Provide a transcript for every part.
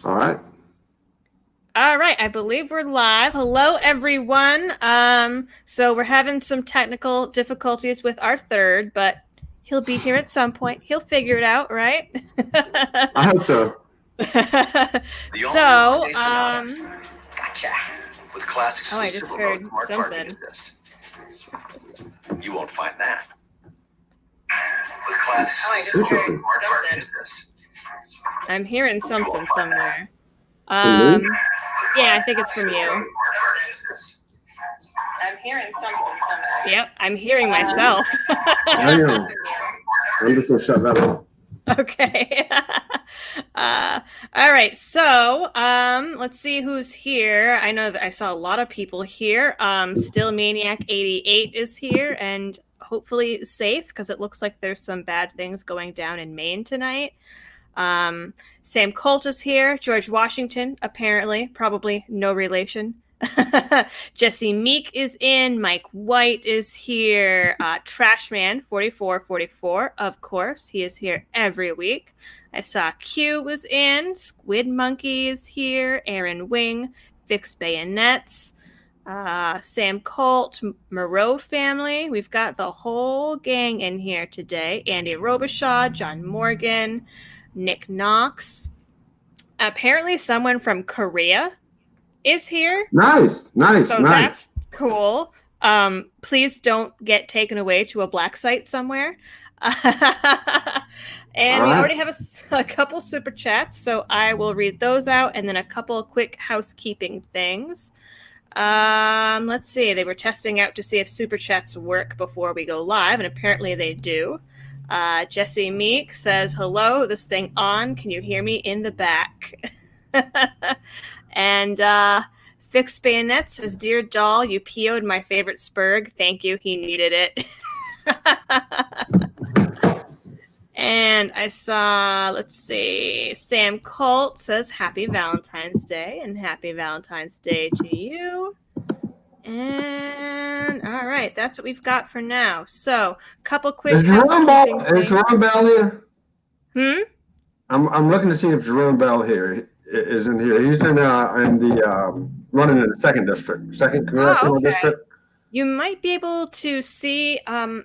All right. All right, I believe we're live. Hello, everyone. So we're having some technical difficulties with our third, but he'll be here at some point. He'll figure it out, right? I hope so. The all-new so, Hyundai Sonata. Gotcha. With class oh, I exclusive just remote heard smart parking something. assist. You won't find that. With class Oh, I just exclusive heard smart parking something. assist. I'm hearing You won't something find that. somewhere. From me? Yeah, I think it's from you. I'm hearing something somewhere. Yep, I'm hearing myself. Hang on. I'm just going to shut that off. Okay. All right. So, let's see who's here. I know that I saw a lot of people here. Still Maniac 88 is here and hopefully safe because it looks like there's some bad things going down in Maine tonight. Sam Colt is here. George Washington, apparently, probably no relation. Jesse Meek is in. Mike White is here. Trashman 4444, of course. He is here every week. I saw Q was in. Squid Monkey is here. Aaron Wing. Fixed Bayonets. Sam Colt, Moreau family. We've got the whole gang in here today. Andy Robichaud, John Morgan, Nick Knox. Apparently, someone from Korea is here. Nice. So that's cool. Please don't get taken away to a black site somewhere. And we already have a couple super chats, so I will read those out and then a couple quick housekeeping things. Let's see. They were testing out to see if super chats work before we go live, and apparently they do. Jesse Meek says, "Hello, this thing on. Can you hear me in the back?" And Fixed Bayonet says, "Dear doll, you PO'd my favorite Spurg. Thank you. He needed it." And I saw, let's see, Sam Colt says, "Happy Valentine's Day," and happy Valentine's Day to you. And all right, that's what we've got for now. So, couple quick housekeeping things. Is Jerome Bell here? Hmm? I'm looking to see if Jerome Bell here is in here. He's in the running in the second district, second congressional district. You might be able to see.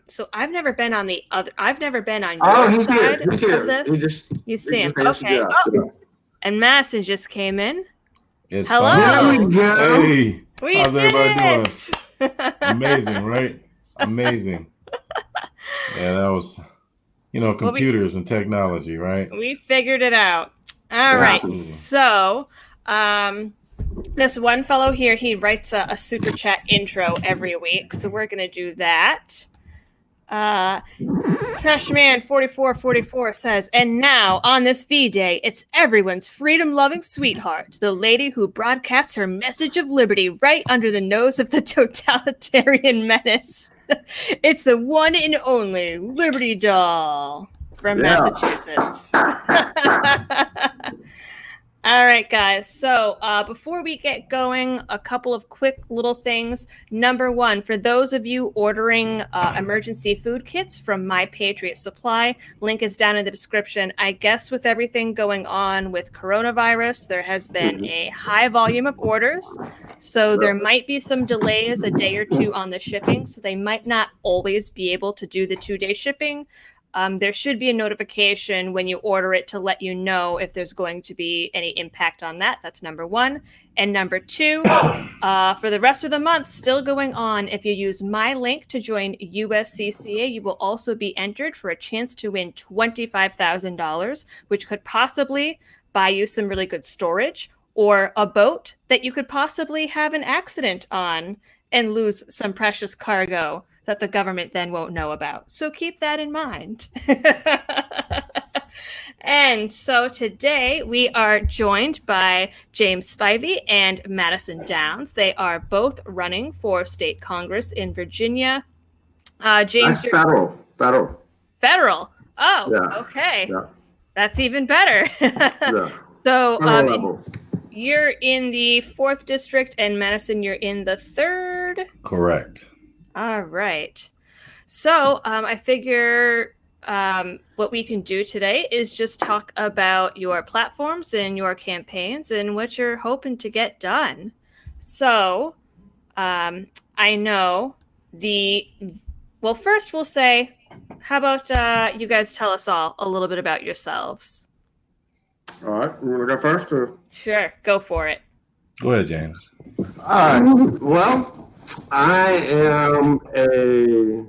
So I've never been on the other. I've never been on Oh, your he's side here. He's here. of this. You see him? Okay. Yeah. Oh, and Madison just came in. It's Hello. There we go. Hey, We how's did everybody it. doing? Amazing, right? Amazing. Yeah, that was, computers and technology, right? We figured it out. All right. Absolutely. So, this one fellow here, he writes a super chat intro every week, so we're gonna do that. Trashman 4444 says, "And now on this V-Day, it's everyone's freedom-loving sweetheart, the lady who broadcasts her message of liberty right under the nose of the totalitarian menace. It's the one and only Liberty Doll from Massachusetts." All right, guys. So before we get going, a couple of quick little things. Number one, for those of you ordering emergency food kits from My Patriot Supply, link is down in the description. I guess with everything going on with coronavirus, there has been a high volume of orders. So there might be some delays, a day or two on the shipping. So they might not always be able to do the 2-day shipping. There should be a notification when you order it to let you know if there's going to be any impact on that. That's number one. And number two, for the rest of the month, still going on, if you use my link to join USCCA, you will also be entered for a chance to win $25,000, which could possibly buy you some really good storage or a boat that you could possibly have an accident on and lose some precious cargo that the government then won't know about. So keep that in mind. And so today we are joined by James Spivey and Madison Downs. They are both running for state Congress in Virginia. James, That's federal. Federal. Oh, Yeah. okay. Yeah. That's even better. Yeah. So you're in the 4th district, and Madison, you're in the 3rd. Correct. All right. So I figure what we can do today is just talk about your platforms and your campaigns and what you're hoping to get done. So, I know well, first we'll say, how about you guys tell us all a little bit about yourselves? All right, you want to go first? Or? Sure, go for it. Go ahead, James. All right. Well, I am a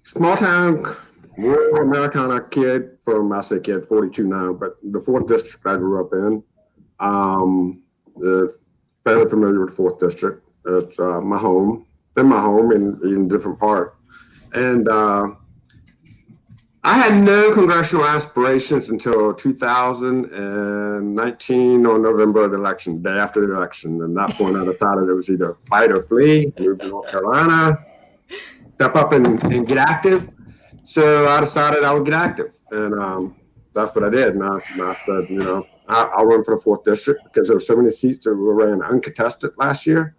small-town rural Americana kid from, I say kid, 42 now, but the 4th District I grew up in. Fairly familiar with the 4th District. It's my home, been my home in a different part. And I had no congressional aspirations until 2019 on November of the election, day after the election. And at that point, I decided it was either fight or flee, move to North Carolina, step up and get active. So I decided I would get active. And that's what I did. And I said, I'll run for the 4th District because there were so many seats that were ran uncontested last year.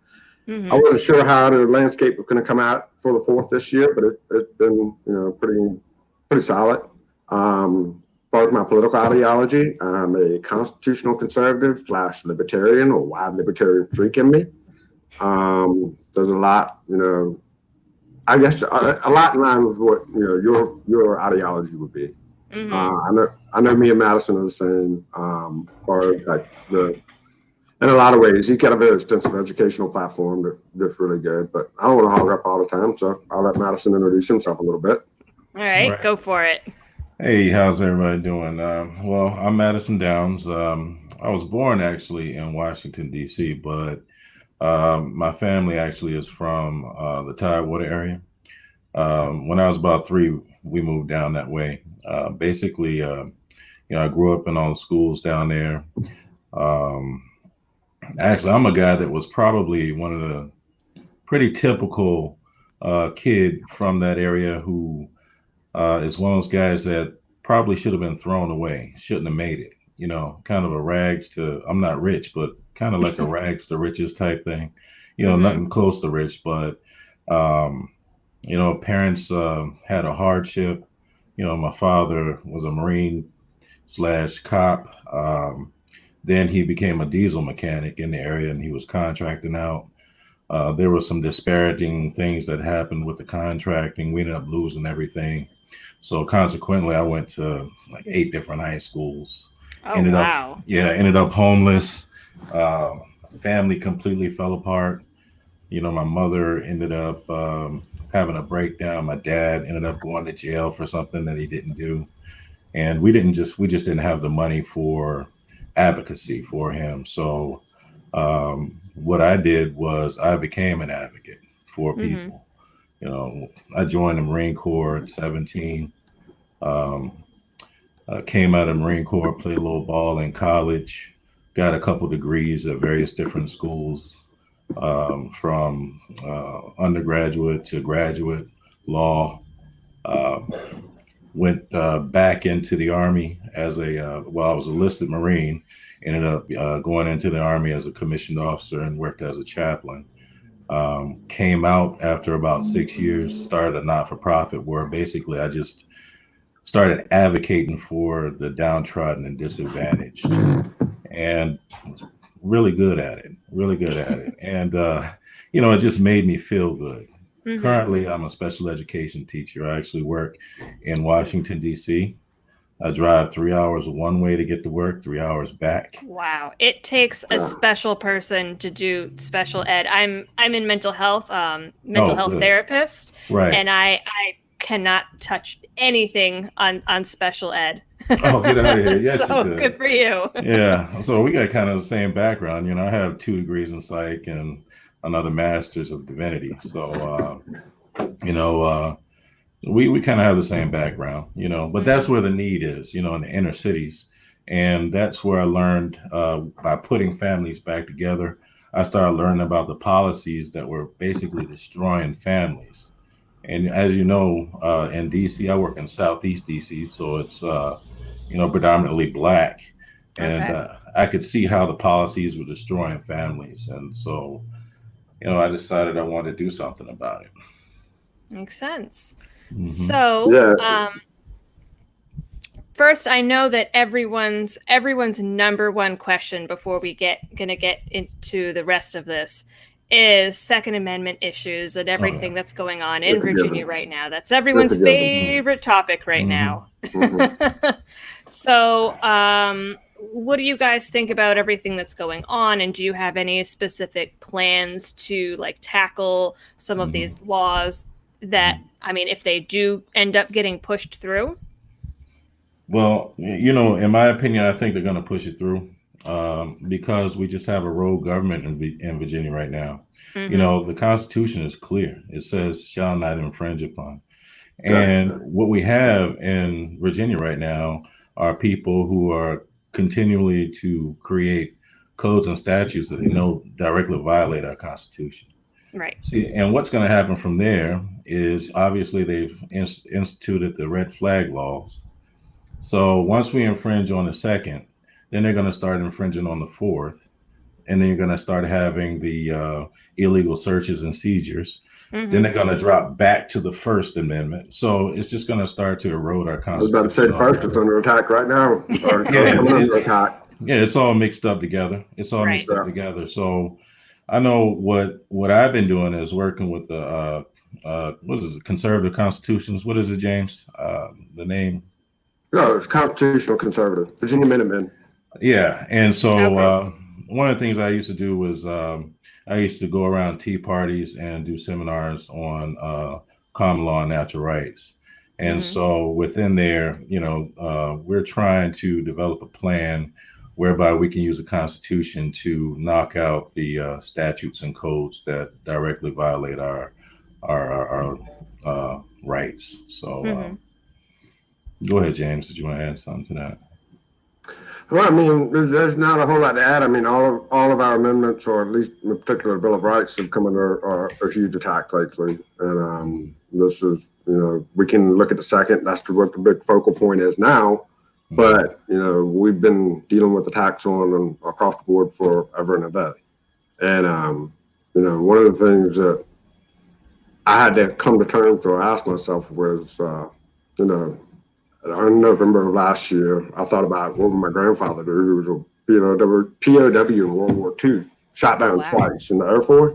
Mm-hmm. I wasn't sure how the landscape was going to come out for the 4th this year, but it's been, pretty solid. Both my political ideology, I'm a constitutional conservative / libertarian or wide libertarian streak in me. There's a lot, I guess a lot in line with what your ideology would be. Mm-hmm. I know me and Madison are the same. In a lot of ways, he got a very extensive educational platform that's really good. But I don't want to hog up all the time, so I'll let Madison introduce himself a little bit. All right, go for it. Hey, how's everybody doing? Well, I'm Madison Downs. I was born actually in Washington, D.C., but my family actually is from the Tidewater area. When I was about 3, we moved down that way. Basically, I grew up in all the schools down there. Actually, I'm a guy that was probably one of the pretty typical kid from that area who is one of those guys that probably should have been thrown away, shouldn't have made it, kind of a rags to, I'm not rich, but kind of like a rags to riches type thing, mm-hmm. Nothing close to rich, but, parents had a hardship. My father was a Marine / cop. Then he became a diesel mechanic in the area and he was contracting out. There were some disparaging things that happened with the contracting. We ended up losing everything. So consequently, I went to like 8 different high schools. Oh, wow. Ended up homeless. Family completely fell apart. My mother ended up having a breakdown. My dad ended up going to jail for something that he didn't do. And we just didn't have the money for advocacy for him. So what I did was I became an advocate for people. Mm-hmm. I joined the Marine Corps at 17. Came out of the Marine Corps, played a little ball in college, got a couple degrees at various different schools, from undergraduate to graduate law. Went back into the Army as I was a enlisted Marine, ended up going into the Army as a commissioned officer and worked as a chaplain. Came out after about 6 years, started a not-for-profit where basically I just started advocating for the downtrodden and disadvantaged, and was really good at it. And, it just made me feel good. Mm-hmm. Currently, I'm a special education teacher. I actually work in Washington, D.C. I drive 3 hours one way to get to work, 3 hours back. Wow. It takes a special person to do special ed. I'm in mental health therapist. Right. And I cannot touch anything on special ed. Oh, get out of here. Yes, so good for you. Yeah. So we got kind of the same background. I have 2 degrees in psych and another master's of divinity. So, we kind of have the same background, but that's where the need is, in the inner cities. And that's where I learned by putting families back together. I started learning about the policies that were basically destroying families. And as you know, in DC, I work in Southeast DC, so it's, predominantly Black. And I could see how the policies were destroying families. And so, I decided I wanted to do something about it. Makes sense. Mm-hmm. So, first, I know that everyone's number one question before we gonna get into the rest of this is Second Amendment issues and everything that's going on in Virginia right now. That's everyone's favorite topic right now. So, what do you guys think about everything that's going on? And do you have any specific plans to like tackle some of these laws that, I mean, if they do end up getting pushed through? Well, in my opinion, I think they're going to push it through because we just have a rogue government in Virginia right now. The Constitution is clear. It says shall not infringe upon. And what we have in Virginia right now are people who are continually to create codes and statutes that they know directly violate our Constitution. Right. See, and what's going to happen from there is obviously they've instituted the red flag laws. So once we infringe on the second, then they're going to start infringing on the fourth, and then you're going to start having the illegal searches and seizures. Then they're going to drop back to the First Amendment. So it's just going to start to erode our Constitution. I was about to say first it's under attack right now. It's all mixed up together. Mixed up together. So I know what I've been doing is working with the what is it, conservative constitutions. What is it, James? The name? No, it's constitutional conservative, Virginia Minutemen. Yeah, and so one of the things I used to do was I used to go around tea parties and do seminars on common law and natural rights. And so within there, we're trying to develop a plan whereby we can use the Constitution to knock out the statutes and codes that directly violate our rights. So go ahead, James. Did you want to add something to that? Well, I mean, there's not a whole lot to add. I mean, all of our amendments, or at least in particular, the Bill of Rights, have come under a huge attack lately. And this is, we can look at the second. That's what the big focal point is now. But, we've been dealing with attacks on across the board forever and a day. And, one of the things that I had to come to terms or ask myself was, in November of last year, I thought about what would my grandfather do, who was a POW in World War II, shot down twice in the Air Force.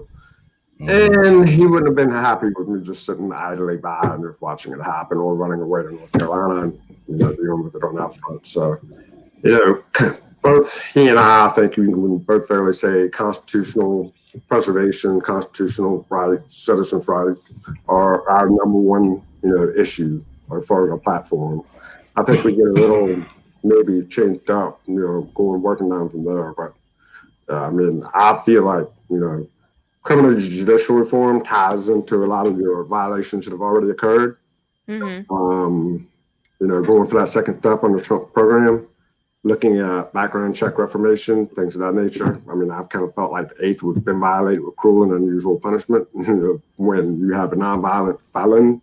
And he wouldn't have been happy with me just sitting idly by and just watching it happen, or running away to North Carolina and dealing with it on that front. So, both he and I think we can both fairly say constitutional preservation, constitutional rights, citizens' rights are our number one, issue as far as our platform. I think we get a little maybe changed up, working down from there. But I mean, I feel like, criminal judicial reform ties into a lot of your violations that have already occurred. Going for that second step on the Trump program, looking at background check reformation, things of that nature. I mean, I've kind of felt like the eighth would have been violated with cruel and unusual punishment. When you have a nonviolent felon,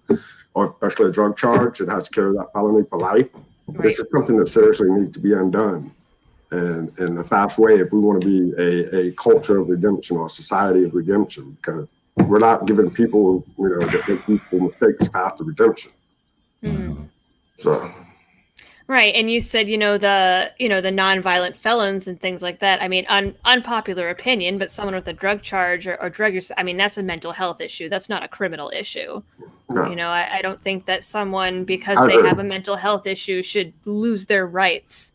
or especially a drug charge, it has to carry that felony for life. Right. This is something that seriously needs to be undone. And in a fast way, if we want to be a culture of redemption or a society of redemption, because we're not giving people, that make people mistakes path to redemption. So. Right. And you said, the nonviolent felons and things like that. I mean, unpopular opinion, but someone with a drug charge or drug use, I mean, that's a mental health issue. That's not a criminal issue. No. I don't think that someone, because they have a mental health issue, should lose their rights.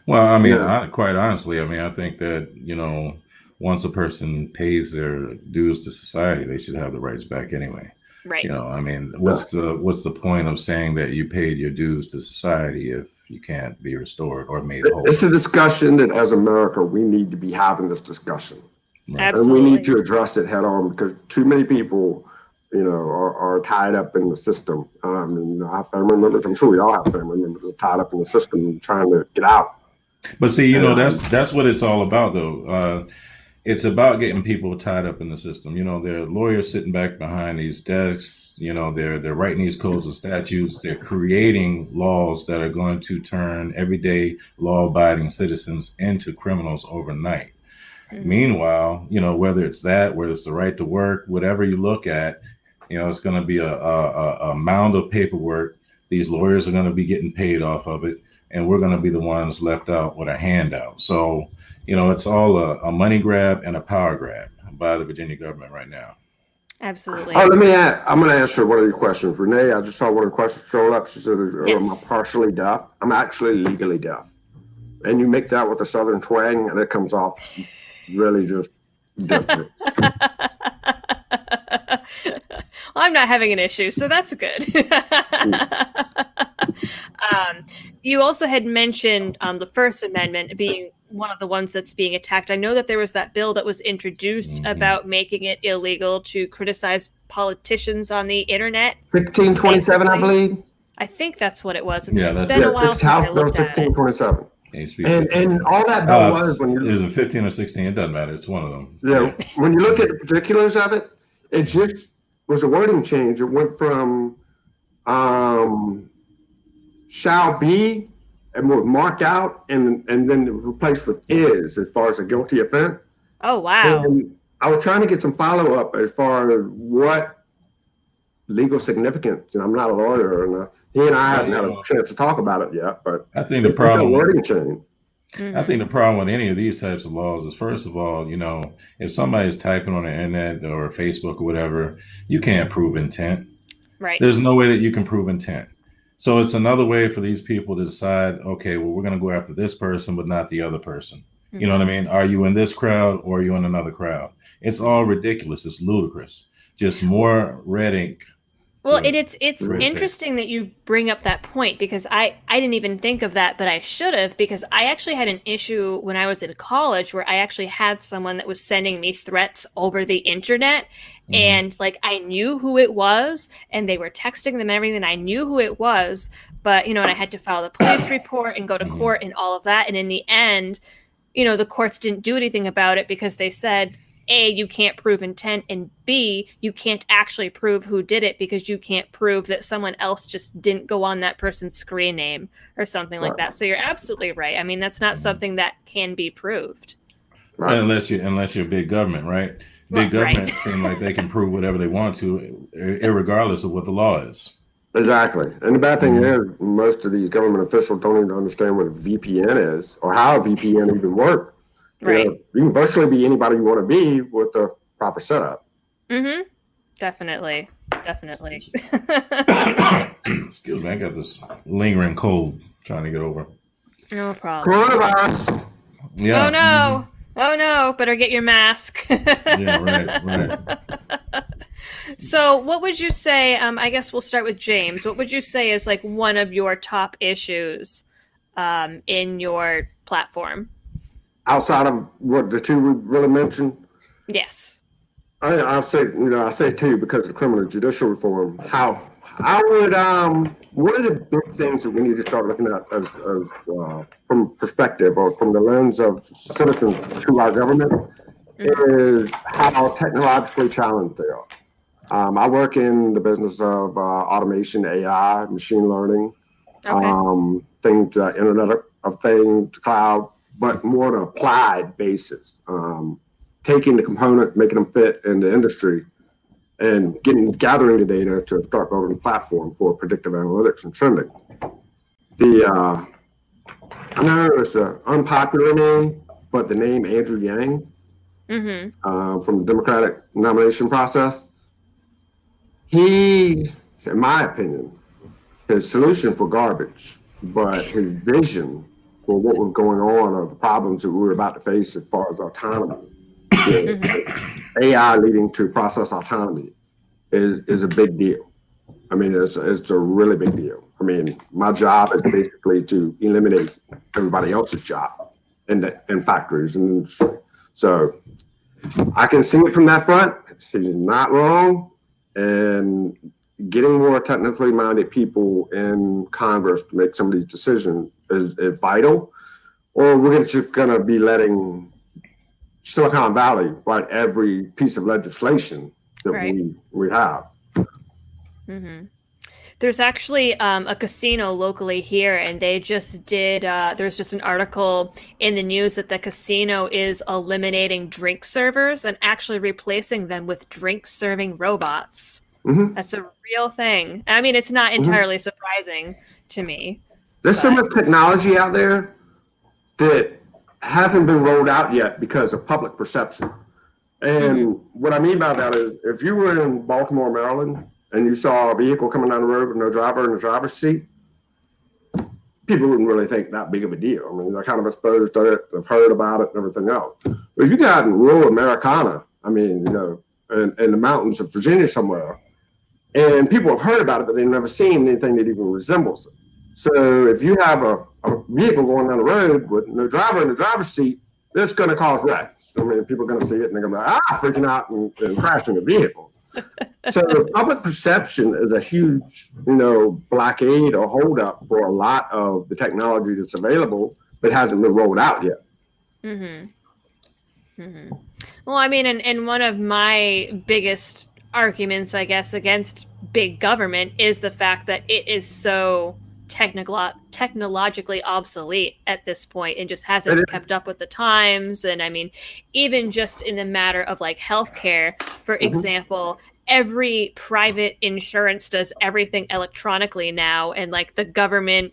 Well, I mean, quite honestly, I think that, once a person pays their dues to society, they should have the rights back anyway. Right. What's the point of saying that you paid your dues to society if you can't be restored or made whole? It's a discussion that, as America, we need to be having this discussion. Right. Absolutely. And we need to address it head on, because too many people, are tied up in the system. I mean, I have family members. I'm sure we all have family members tied up in the system trying to get out. But see, that's what it's all about, though. It's about getting people tied up in the system. There are lawyers sitting back behind these desks. They're writing these codes and statutes. They're creating laws that are going to turn everyday law-abiding citizens into criminals overnight. Meanwhile, whether it's the right to work, whatever you look at, it's going to be a mound of paperwork. These lawyers are going to be getting paid off of it, and we're going to be the ones left out with a handout. So, it's all a money grab and a power grab by the Virginia government right now. Absolutely. Oh, I'm going to answer one of your questions. Renee, I just saw one of the questions show up. She said, am I partially deaf? I'm actually legally deaf. And you mix that with a Southern twang, and it comes off really just different. Well, I'm not having an issue, so that's good. You also had mentioned the First Amendment being one of the ones that's being attacked. I know that there was that bill that was introduced about making it illegal to criticize politicians on the internet. 1527, I believe. I think that's what it was. It's that's been a while since I looked at it. 1527. And all that bill was when you is it 15 or 16? It doesn't matter. It's one of them. Yeah. When you look at the particulars of it, it just was a wording change. It went from shall be and was marked out and then replaced with is as far as a guilty offense. Oh wow. And I was trying to get some follow up as far as what legal significance, and I'm not a lawyer, and he and I haven't had a chance to talk about it yet, but I think the problem wording change. I think the problem with any of these types of laws is, first of all, if somebody's typing on the internet or Facebook or whatever, you can't prove intent. Right. There's no way that you can prove intent. So it's another way for these people to decide, okay, well, we're going to go after this person, but not the other person. You know what I mean? Are you in this crowd or are you in another crowd? It's all ridiculous. It's ludicrous. Just more red ink. Well, it's interesting that you bring up that point, because I didn't even think of that, but I should have, because I actually had an issue when I was in college where I actually had someone that was sending me threats over the internet, and like I knew who it was, and they were texting them and everything, and I knew who it was, but and I had to file the police report and go to court and all of that, and in the end, the courts didn't do anything about it because they said, A, you can't prove intent, and B, you can't actually prove who did it because you can't prove that someone else just didn't go on that person's screen name or something like that. So you're absolutely right. I mean, that's not something that can be proved. Right. Unless you're big government, right? Big government seem like they can prove whatever they want to, irregardless of what the law is. Exactly. And the bad thing is, most of these government officials don't even understand what a VPN is or how a VPN even works. Right. You can virtually be anybody you want to be with the proper setup. Definitely. Excuse me, I got this lingering cold trying to get over. No problem. Coronavirus. Yeah. Oh no. Oh no, better get your mask. Yeah, right. So what would you say, I guess we'll start with James. What would you say is like one of your top issues in your platform? Outside of what the two we really mentioned? Yes. I say two because of the criminal judicial reform. How I would one of the big things that we need to start looking at as from perspective or from the lens of citizens to our government is how technologically challenged they are. I work in the business of automation, AI, machine learning, things, Internet of Things, cloud, but more on an applied basis. Taking the component, making them fit in the industry, and gathering the data to start building a platform for predictive analytics and trending. I know it's an unpopular name, but the name Andrew Yang from the Democratic nomination process, he, in my opinion, his solution for garbage, but his vision for what was going on or the problems that we were about to face as far as autonomy, AI leading to process autonomy is a big deal. I mean, it's a really big deal. I mean, my job is basically to eliminate everybody else's job in factories and industry. So I can see it from that front. He's not wrong. And getting more technically minded people in Congress to make some of these decisions is vital. Or we're just going to be letting Silicon Valley write every piece of legislation that we have. There's actually a casino locally here, and they just did, there's just an article in the news that the casino is eliminating drink servers and actually replacing them with drink serving robots. That's a real thing. I mean, it's not entirely surprising to me. There's so much technology out there that hasn't been rolled out yet because of public perception. And what I mean by that is, if you were in Baltimore, Maryland, and you saw a vehicle coming down the road with no driver in the driver's seat, people wouldn't really think that big of a deal. I mean, they're kind of exposed to it, they've heard about it and everything else. But if you got in rural Americana, I mean, in the mountains of Virginia somewhere, and people have heard about it, but they've never seen anything that even resembles it. So if you have a vehicle going down the road with no driver in the driver's seat, that's going to cause wrecks. I mean, people are going to see it and they're going to be like, freaking out and crashing the vehicles. So public perception is a huge, blockade or holdup for a lot of the technology that's available, but hasn't been rolled out yet. Well, I mean, and one of my biggest arguments, I guess, against big government is the fact that it is so technologically obsolete at this point and just hasn't kept up with the times. And I mean, even just in the matter of like healthcare, for example, every private insurance does everything electronically now, and like the government,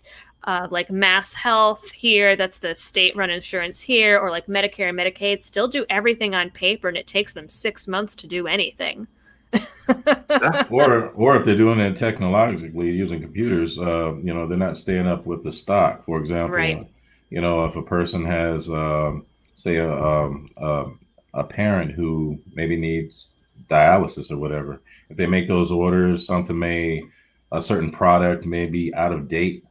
like Mass Health here, that's the state-run insurance here, or like Medicare and Medicaid still do everything on paper, and it takes them 6 months to do anything. or if they're doing it technologically using computers, they're not staying up with the stock. For example, if a person has, say, a parent who maybe needs dialysis or whatever, if they make those orders, a certain product may be out of date.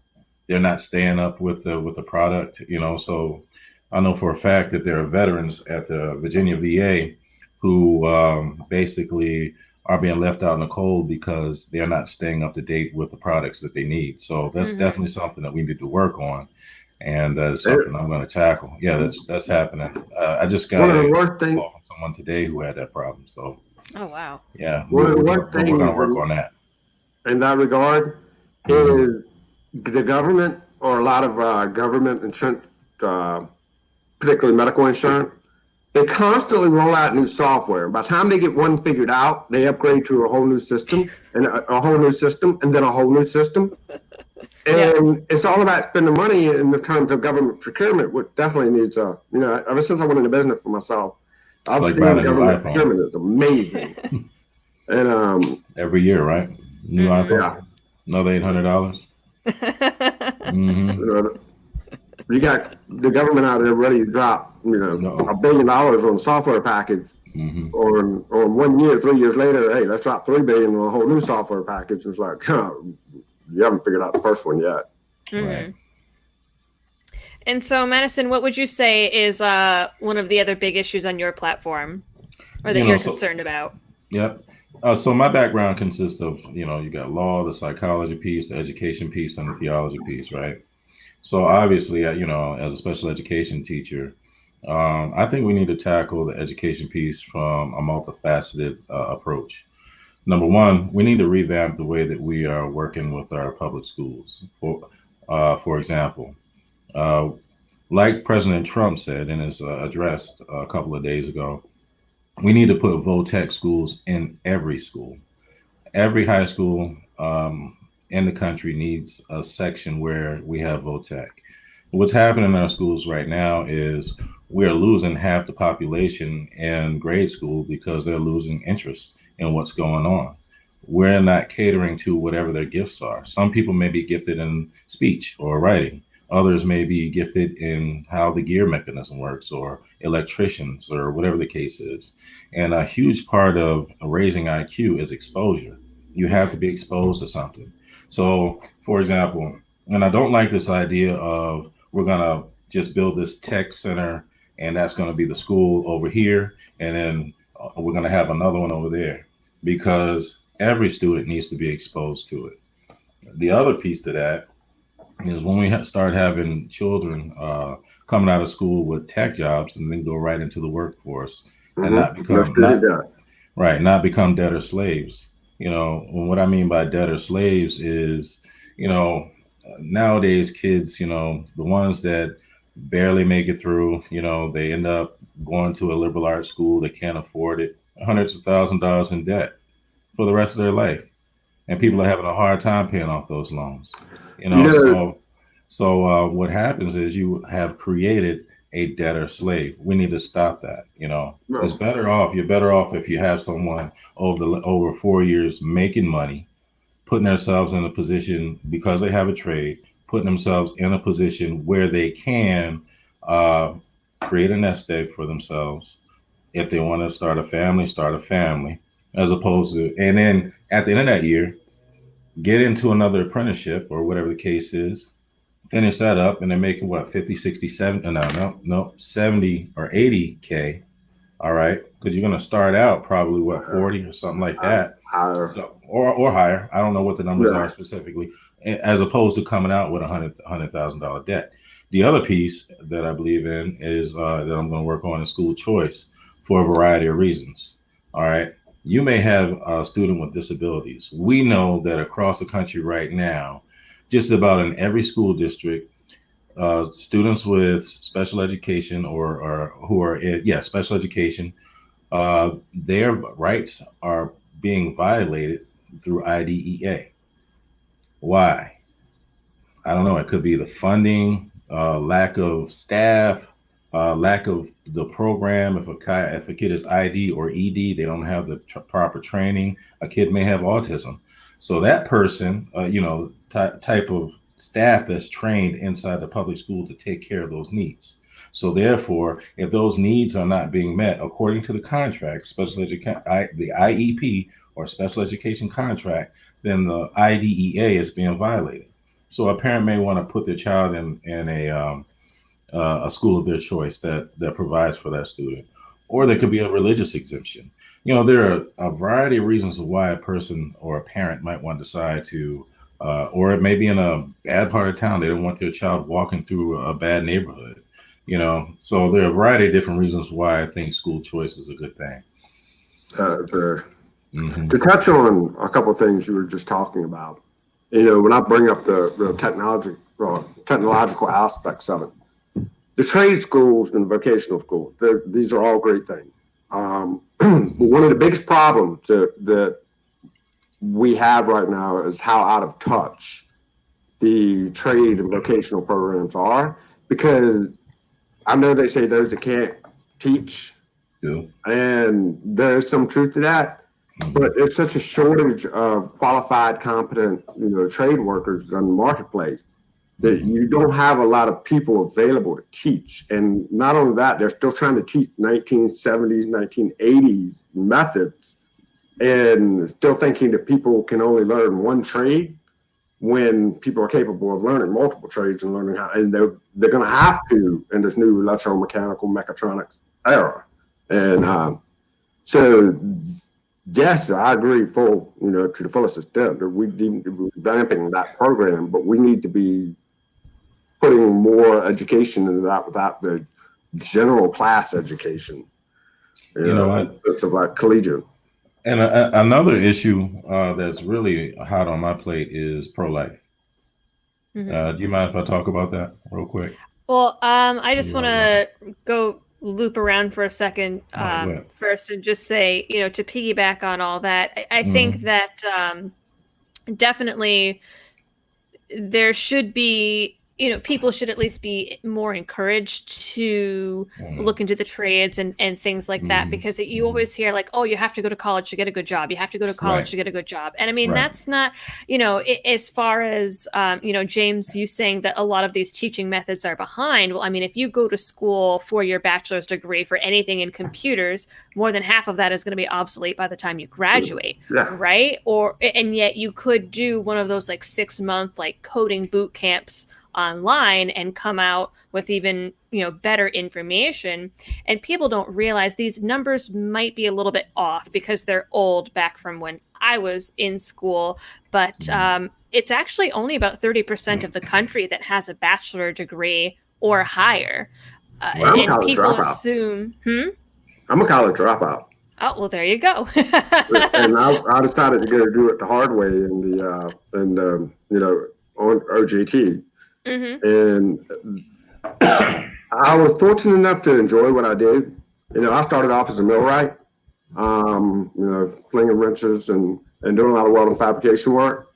They're not staying up with the product, So I know for a fact that there are veterans at the Virginia VA who basically are being left out in the cold because they're not staying up to date with the products that they need. So that's definitely something that we need to work on, and that's something I'm going to tackle. Yeah, that's happening. I just got a call from someone today who had that problem. So, oh wow, yeah, we're going to work on that. In that regard, is the government or a lot of government insurance, particularly medical insurance, they constantly roll out new software. By the time they get one figured out, they upgrade to a whole new system and a whole new system and then a whole new system. And it's all about spending money in the terms of government procurement, which definitely needs ever since I went into business for myself, I've seen government procurement is amazing. And every year, right? New iPhone, another $800. You got the government out there ready to drop, $1 billion on a software package, or 1 year, 3 years later, hey, let's drop $3 billion on a whole new software package. It's like, you haven't figured out the first one yet. Right. And so, Madison, what would you say is one of the other big issues on your platform, or that you're concerned about? Yep. So my background consists of, you got law, the psychology piece, the education piece, and the theology piece, right? So obviously, as a special education teacher, I think we need to tackle the education piece from a multifaceted approach. Number one, we need to revamp the way that we are working with our public schools. For example, like President Trump said in his address a couple of days ago, we need to put vo-tech schools in every school. Every high school in the country needs a section where we have vo-tech. What's happening in our schools right now is we're losing half the population in grade school because they're losing interest in what's going on. We're not catering to whatever their gifts are. Some people may be gifted in speech or writing. Others may be gifted in how the gear mechanism works, or electricians, or whatever the case is. And a huge part of raising IQ is exposure. You have to be exposed to something. So, for example, and I don't like this idea of we're going to just build this tech center and that's going to be the school over here, and then we're going to have another one over there, because every student needs to be exposed to it. The other piece to that is when we start having children coming out of school with tech jobs and then go right into the workforce and not become debtor slaves. What I mean by debtor slaves is, nowadays kids, the ones that barely make it through, they end up going to a liberal arts school. They can't afford it, hundreds of $1,000s in debt for the rest of their life. and people are having a hard time paying off those loans. What happens is you have created a debtor slave. We need to stop that. It's better off. You're better off if you have someone over 4 years making money, putting themselves in a position because they have a trade, putting themselves in a position where they can create a nest egg for themselves. If they want to start a family, as opposed to, and then at the end of that year, get into another apprenticeship or whatever the case is, finish that up, and they're making what, 50, 60, 70, no, 70 or 80K. All right. Because you're going to start out probably 40 or something like that. Or higher. I don't know what the numbers are specifically, as opposed to coming out with $100,000 debt. The other piece that I believe in is that I'm going to work on is school choice for a variety of reasons. All right. You may have a student with disabilities. We know that across the country right now, just about in every school district, students with special education or who are in special education, their rights are being violated through IDEA. Why? I don't know. It could be the funding, lack of staff, lack of the program. If a kid is ID or ED, they don't have the proper training. A kid may have autism. So that person, type of staff that's trained inside the public school to take care of those needs. So therefore, if those needs are not being met according to the contract, the IEP or special education contract, then the IDEA is being violated. So a parent may want to put their child in a school of their choice that provides for that student, or there could be a religious exemption. There are a variety of reasons why a person or a parent might want to decide to, or it may be in a bad part of town. They don't want their child walking through a bad neighborhood. So there are a variety of different reasons why I think school choice is a good thing. To touch on a couple of things you were just talking about, when I bring up the technological aspects of it, the trade schools and the vocational schools, these are all great things. One of the biggest problems that we have right now is how out of touch the trade and vocational programs are, because I know they say those that can't teach, and there's some truth to that, but there's such a shortage of qualified, competent, trade workers on the marketplace that you don't have a lot of people available to teach. And not only that, they're still trying to teach 1970s, 1980s methods, and still thinking that people can only learn one trade when people are capable of learning multiple trades and learning how, and they're going to have to in this new electromechanical mechatronics era. And so, yes, I agree to the fullest extent that we need to be revamping that program, but we need to be putting more education into that without the general class education. It's about collegiate. And another issue that's really hot on my plate is pro-life. Do you mind if I talk about that real quick? Well, I just want to go loop around for a second first and just say, to piggyback on all that, I think that definitely there should be, people should at least be more encouraged to look into the trades and things like that, because you always hear like, oh, you have to go to college to get a good job. You have to go to college to get a good job. And I mean, that's not, as far as, James, you saying that a lot of these teaching methods are behind. Well, I mean, if you go to school for your bachelor's degree for anything in computers, more than half of that is going to be obsolete by the time you graduate. Right. And yet you could do one of those like 6-month like coding boot camps online and come out with even better information. And people don't realize these numbers might be a little bit off because they're old, back from when I was in school, but it's actually only about 30% of the country that has a bachelor degree or higher. And people assume I'm a college dropout. Oh, well, there you go. And I decided to go do it the hard way on OJT. And I was fortunate enough to enjoy what I did. I started off as a millwright, flinging wrenches and and doing a lot of welding fabrication work.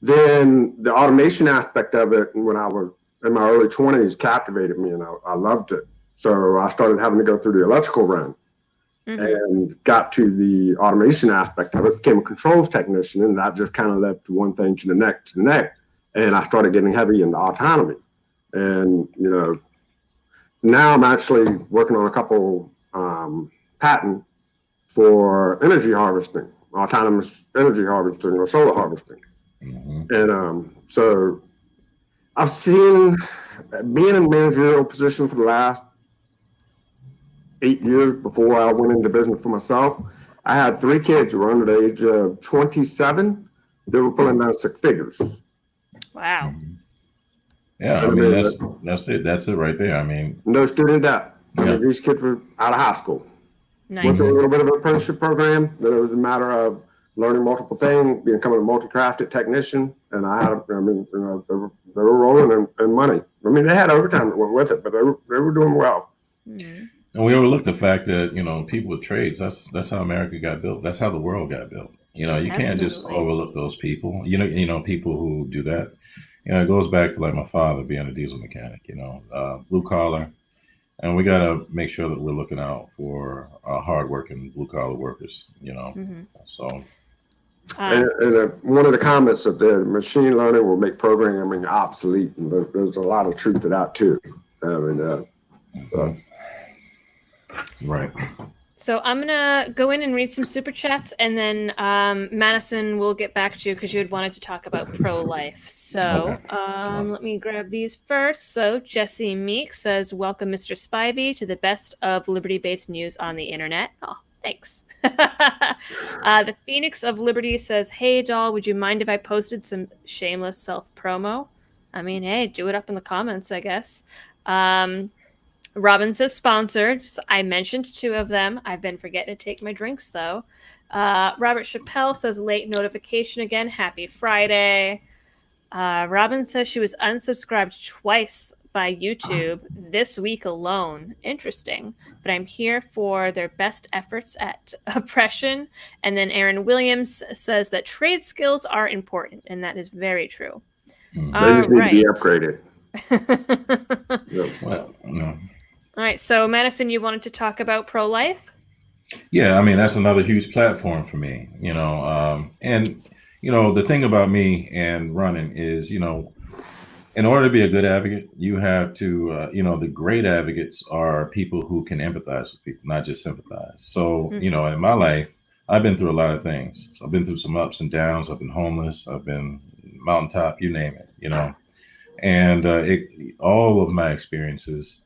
Then the automation aspect of it, when I was in my early 20s, captivated me, and I loved it. So I started having to go through the electrical realm and got to the automation aspect of it, became a controls technician, and that just kind of led to one thing to the next to the next. And I started getting heavy into autonomy. And, now I'm actually working on a couple patent for energy harvesting, autonomous energy harvesting or solar harvesting. And so I've seen, being in a managerial position for the last 8 years before I went into business for myself, I had 3 kids who were under the age of 27. They were pulling down 6 figures. Wow. Yeah, I mean, that's it. That's it right there. I mean, no student debt. I mean, these kids were out of high school. Nice. Went through a little bit of an apprenticeship program. Then it was a matter of learning multiple things, becoming a multi-crafted technician. And they were rolling in money. I mean, they had overtime that went with it, but they were doing well. Mm-hmm. And we overlook the fact that, people with trades, that's how America got built. That's how the world got built. You can't just overlook those people. People who do that. It goes back to like my father being a diesel mechanic, blue collar. And we got to make sure that we're looking out for hardworking blue collar workers, So. And one of the comments that the machine learning will make programming obsolete. And there's a lot of truth to that too. Right. So I'm going to go in and read some super chats, and then Madison will get back to you because you had wanted to talk about pro-life. So Let me grab these first. So Jesse Meek says, welcome, Mr. Spivey, to the best of Liberty-based news on the internet. Oh, thanks. The Phoenix of Liberty says, hey, doll, would you mind if I posted some shameless self-promo? I mean, hey, do it up in the comments, I guess. Robin says sponsored. I mentioned 2 of them. I've been forgetting to take my drinks, though. Robert Chappelle says late notification again. Happy Friday. Robin says she was unsubscribed twice by YouTube this week alone. Interesting. But I'm here for their best efforts at oppression. And then Aaron Williams says that trade skills are important. And that is very true. They just need to be upgraded. Well, no. All right, so Madison, you wanted to talk about pro-life? Yeah, I mean, that's another huge platform for me, and, the thing about me and running is, in order to be a good advocate, you have to, the great advocates are people who can empathize with people, not just sympathize. So, in my life, I've been through a lot of things. So I've been through some ups and downs. I've been homeless. I've been mountaintop, you name it, and all of my experiences,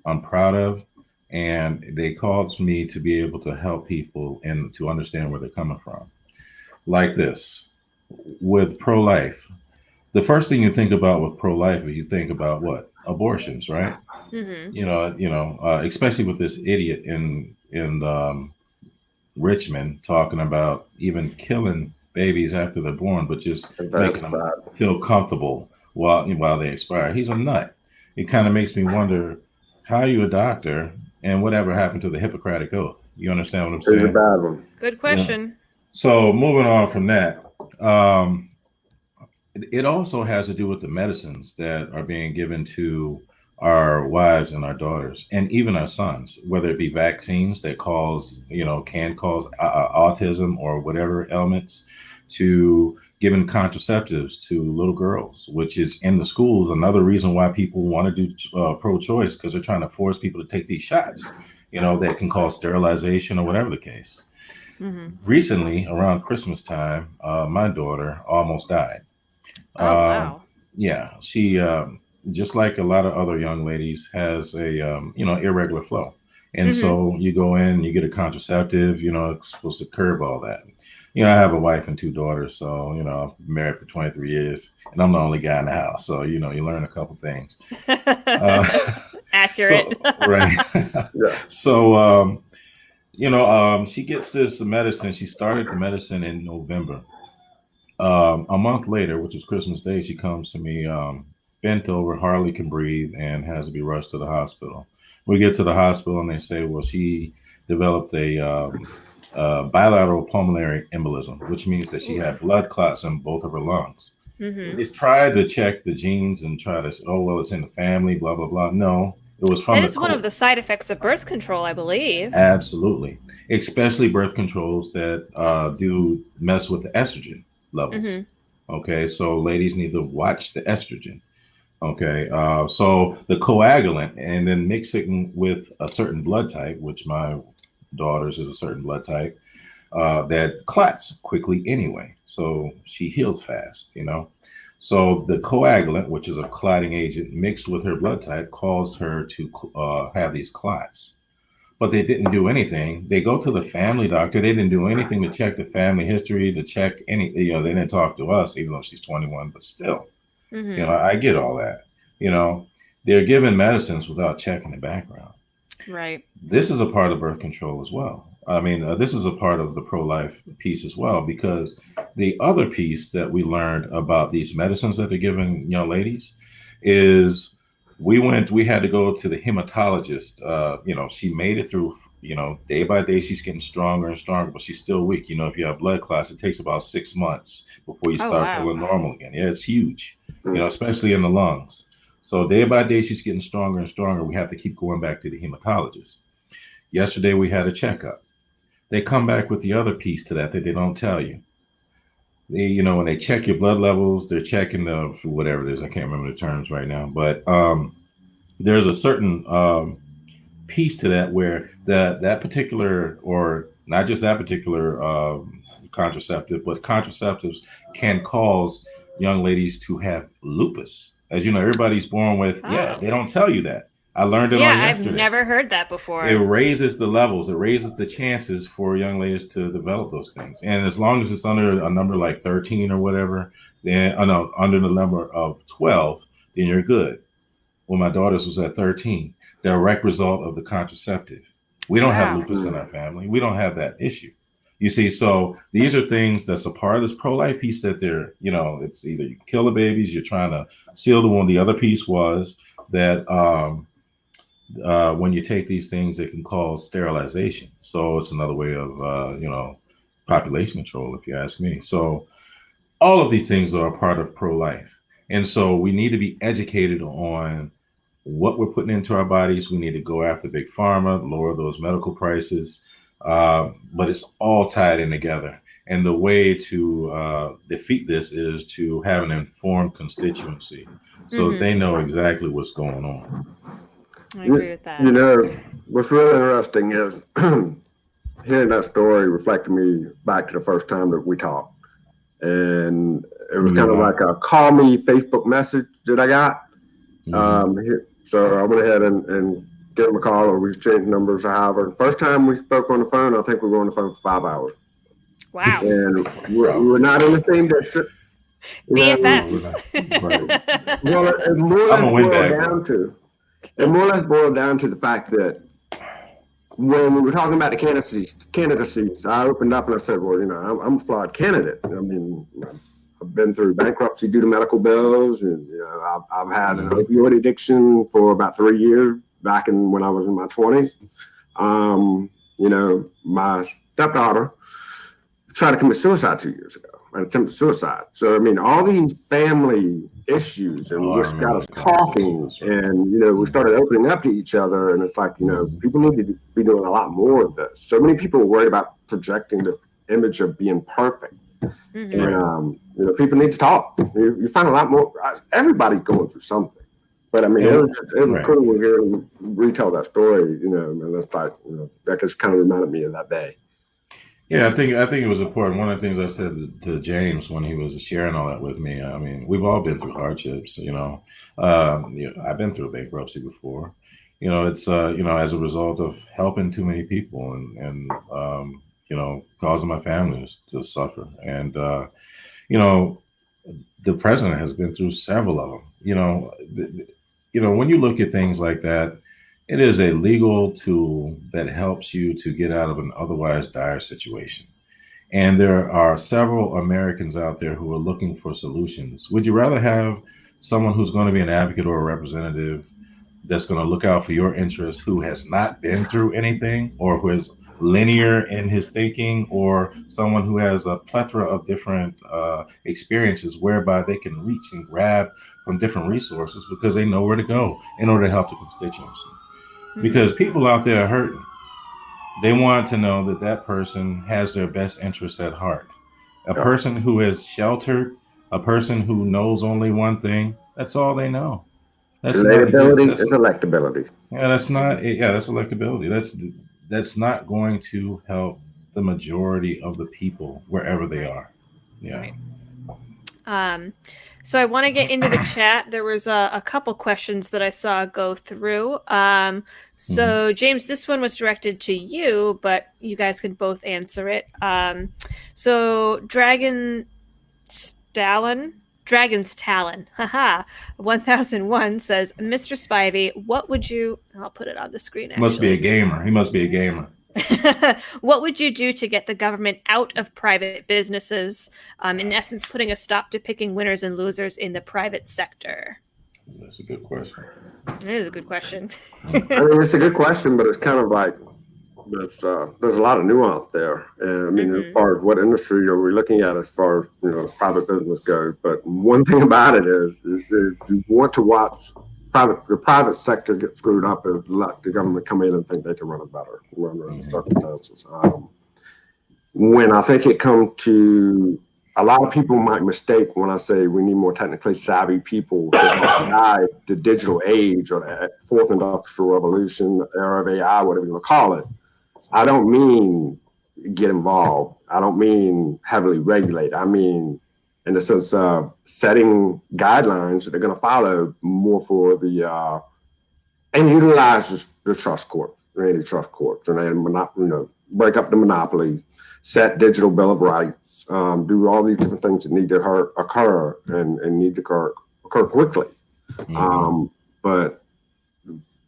I'm proud of, and they caused me to be able to help people and to understand where they're coming from. Like this, with pro-life, the first thing you think about with pro-life, you think about what? Abortions, right? Mm-hmm. Especially with this idiot in Richmond talking about even killing babies after they're born, but just making them feel comfortable while they expire. He's a nut. It kind of makes me wonder, how are you a doctor and whatever happened to the Hippocratic Oath? You understand what I'm saying? It's a bad one. Good question. So moving on from that, it also has to do with the medicines that are being given to our wives and our daughters and even our sons, whether it be vaccines that can cause autism or whatever ailments, to giving contraceptives to little girls, which is in the schools. Another reason why people want to do pro-choice, because they're trying to force people to take these shots, that can cause sterilization or whatever the case. Mm-hmm. Recently, around Christmas time, my daughter almost died. Oh, wow. Yeah, she, just like a lot of other young ladies, has a, irregular flow. And so you go in, you get a contraceptive, it's supposed to curb all that. I have a wife and 2 daughters, so, I'm married for 23 years, and I'm the only guy in the house. So, you learn a couple things. Accurate. Right. Yeah. So, she gets this medicine. She started the medicine in November. A month later, which is Christmas Day, she comes to me, bent over, hardly can breathe, and has to be rushed to the hospital. We get to the hospital, and they say, well, she developed a bilateral pulmonary embolism, which means that she had blood clots in both of her lungs. Mm-hmm. They tried to check the genes and try to, oh, well, it's in the family, blah, blah, blah. No, it was from That is one of the side effects of birth control, I believe. Absolutely. Especially birth controls that do mess with the estrogen levels. Mm-hmm. Okay, so ladies need to watch the estrogen. Okay, so the coagulant and then mixing with a certain blood type, which my daughter's is a certain blood type, that clots quickly anyway. So she heals fast, you know. So the coagulant, which is a clotting agent mixed with her blood type, caused her to have these clots. But they didn't do anything. They go to the family doctor. They didn't do anything to check the family history, to check any, you know, they didn't talk to us, even though she's 21, but still. Mm-hmm. You know, I get all that. You know, they're giving medicines without checking the background. Right. This is a part of birth control as well. I mean, this is a part of the pro-life piece as well, because the other piece that we learned about these medicines that they're giving young ladies is we had to go to the hematologist. You know, she made it through, you know, day by day, she's getting stronger and stronger, but she's still weak. You know, if you have blood clots, it takes about 6 months before you start feeling normal again. Yeah, it's huge, you know, especially in the lungs. So day by day, she's getting stronger and stronger. We have to keep going back to the hematologist. Yesterday, we had a checkup. They come back with the other piece to that they don't tell you. They, you know, when they check your blood levels, they're checking the whatever it is. I can't remember the terms right now, but there's a certain piece to that where that particular, or not just that particular contraceptive, but contraceptives can cause young ladies to have lupus. As you know, everybody's born with, they don't tell you that. I learned it on yesterday. I've never heard that before. It raises the levels. It raises the chances for young ladies to develop those things. And as long as it's under a number like 13 or whatever, then under the number of 12, then you're good. Well, my daughter's was at 13, direct result of the contraceptive. We don't have lupus in our family. We don't have that issue. You see, so these are things that's a part of this pro-life piece that they're, you know, it's either you kill the babies, you're trying to seal the wound. The other piece was that when you take these things, it can cause sterilization. So it's another way of, you know, population control, if you ask me. So all of these things are a part of pro-life. And so we need to be educated on what we're putting into our bodies. We need to go after big pharma, lower those medical prices. But it's all tied in together. And the way to defeat this is to have an informed constituency so that they know exactly what's going on. I agree with that. You know, what's really interesting is hearing that story reflected me back to the first time that we talked. And it was kind of like a call me Facebook message that I got. So I went ahead and gave him a call, or we exchanged numbers or however. The first time we spoke on the phone, I think we were on the phone for 5 hours. Wow. And we were not in the same district. BFFs. Right. Well, it more or less boiled down to the fact that when we were talking about the candidacies, I opened up and I said, well, you know, I'm a flawed candidate. I mean, I've been through bankruptcy due to medical bills, and you know, I've had an opioid addiction for about 3 years back when I was in my 20s. You know, my stepdaughter tried to commit suicide 2 years ago, an attempted suicide. So, I mean, all these family issues, and we just got us talking, and, you know, we started opening up to each other, and it's like, you know, people need to be doing a lot more of this. So many people are worried about projecting the image of being perfect. And, you know, people need to talk. You find a lot more, everybody's going through something. But I mean, it was cool to hear him retell that story, you know, and that's like, you know, that just kind of reminded me of that day. Yeah, I think it was important. One of the things I said to James when he was sharing all that with me, I mean, we've all been through hardships, you know. I've been through a bankruptcy before. You know, it's, you know, as a result of helping too many people and you know, causing my families to suffer. And, you know, the president has been through several of them. You know, when you look at things like that, it is a legal tool that helps you to get out of an otherwise dire situation. And there are several Americans out there who are looking for solutions. Would you rather have someone who's going to be an advocate or a representative that's going to look out for your interests, who has not been through anything or who has linear in his thinking, or someone who has a plethora of different experiences whereby they can reach and grab from different resources because they know where to go in order to help the constituency. Because people out there are hurting. They want to know that that person has their best interests at heart. A person who is sheltered, a person who knows only one thing, that's all they know. That's Relatability is electability. Yeah, that's not. Yeah, that's electability. That's not going to help the majority of the people wherever they are. Yeah. Right. So I want to get into the chat. There was a couple questions that I saw go through. So James, this one was directed to you, but you guys could both answer it. So Dragon's Talon, haha, 1001 says, Mr. Spivey, what would you, I'll put it on the screen actually. Must be a gamer. He must be a gamer. What would you do to get the government out of private businesses? In essence, putting a stop to picking winners and losers in the private sector. That's a good question. It is a good question. I mean, it's a good question, but it's kind of like there's a lot of nuance there. And I mean, as far as what industry are we looking at as far as private business goes. But one thing about it is you want to watch the private sector get screwed up and let the government come in and think they can run it better under the circumstances. When I think it comes to, a lot of people might mistake when I say we need more technically savvy people to guide the digital age or the fourth industrial revolution, the era of AI, whatever you want to call it. I don't mean get involved. I don't mean heavily regulate. I mean in the sense of setting guidelines that they're going to follow more for the and utilize the trust court, the antitrust courts, and then break up the monopoly, set digital bill of rights, do all these different things that need to occur and need to occur quickly. But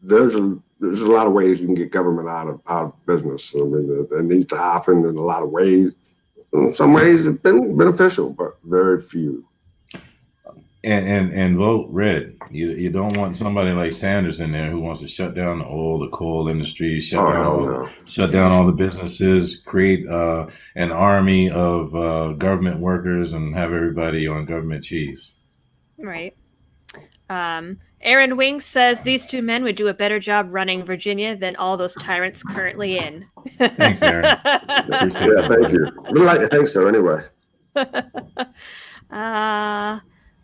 there's a lot of ways you can get government out of business. I mean, it needs to happen in a lot of ways. In some ways, it's been beneficial, but very few. And vote red. You don't want somebody like Sanders in there who wants to shut down the coal industry, shut down all the businesses, create an army of government workers, and have everybody on government cheese. Right. Aaron Wing says these two men would do a better job running Virginia than all those tyrants currently in. Thanks, Aaron. Thank you. We like to think so anyway.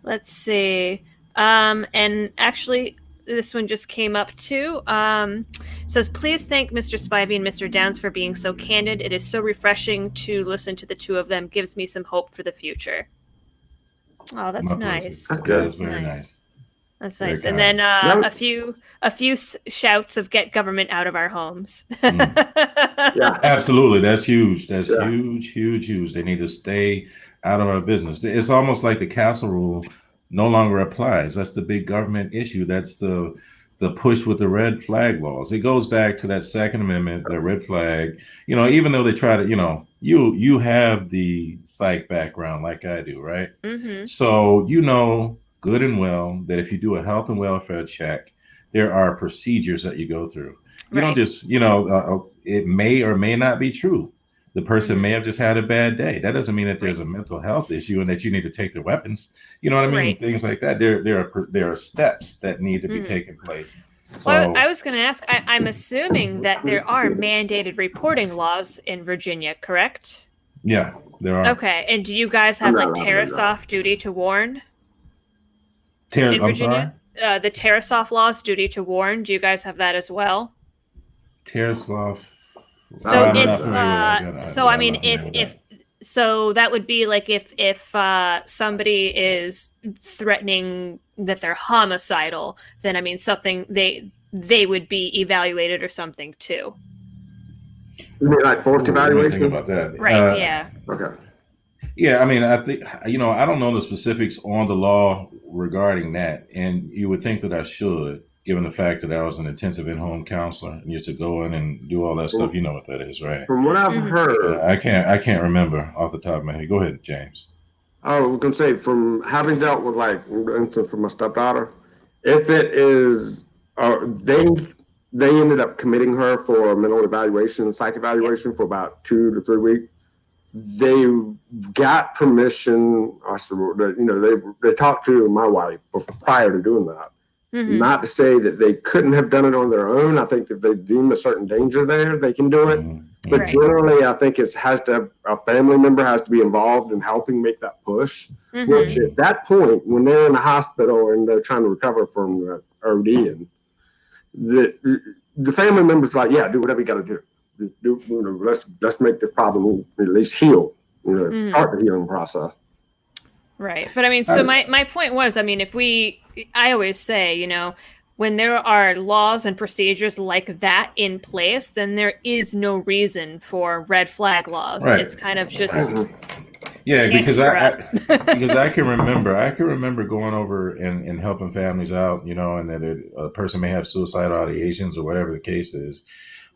Let's see. And actually, this one just came up too. Says, please thank Mr. Spivey and Mr. Downs for being so candid. It is so refreshing to listen to the two of them. Gives me some hope for the future. Oh, that's nice. That's very nice. That's nice. And then a few shouts of get government out of our homes. Yeah, absolutely. That's huge. That's huge. They need to stay out of our business. It's almost like the castle rule no longer applies. That's the big government issue. That's the push with the red flag laws. It goes back to that Second Amendment, the red flag. Even though they try to, you have the psych background like I do, right? Mm-hmm. So good and well that if you do a health and welfare check, there are procedures that you go through. You don't just, it may or may not be true. The person may have just had a bad day. That doesn't mean that there's a mental health issue and that you need to take their weapons. You know what I mean? Right. Things like that. There are steps that need to be taken place. Well, I was going to ask, I'm assuming that there are mandated reporting laws in Virginia, correct? Yeah, there are. Okay. And do you guys have Tarasoff duty to warn? In Virginia? The Tarasoff laws, duty to warn. Do you guys have that as well? Tarasoff. So so that would be like if somebody is threatening that they're homicidal, then something they would be evaluated or something too. You mean like forced evaluation? About that, right? Yeah. Okay. Yeah, I think I don't know the specifics on the law regarding that, and you would think that I should, given the fact that I was an intensive in-home counselor and used to go in and do all that stuff. You know what that is, right? From what I've heard, I can't remember off the top of my head. Go ahead, James. I was gonna say, from having dealt with, like, for instance, for my stepdaughter, if it is, they ended up committing her for a mental evaluation, psych evaluation for about 2 to 3 weeks. They got permission. They talked to my wife prior to doing that. Mhm. Not to say that they couldn't have done it on their own. I think if they deem a certain danger there, they can do it. But Right. generally, I think it has to, a family member has to be involved in helping make that push. Mhm. Which at that point, when they're in the hospital and they're trying to recover from OD, and the family member's like, yeah, do whatever you got to do. Let's make the problem at least heal. Start the healing process. Right. But I mean, so my point was, I mean, I always say, when there are laws and procedures like that in place, then there is no reason for red flag laws. Right. It's kind of just because extra. I can remember going over and helping families out, and that a person may have suicidal ideations or whatever the case is.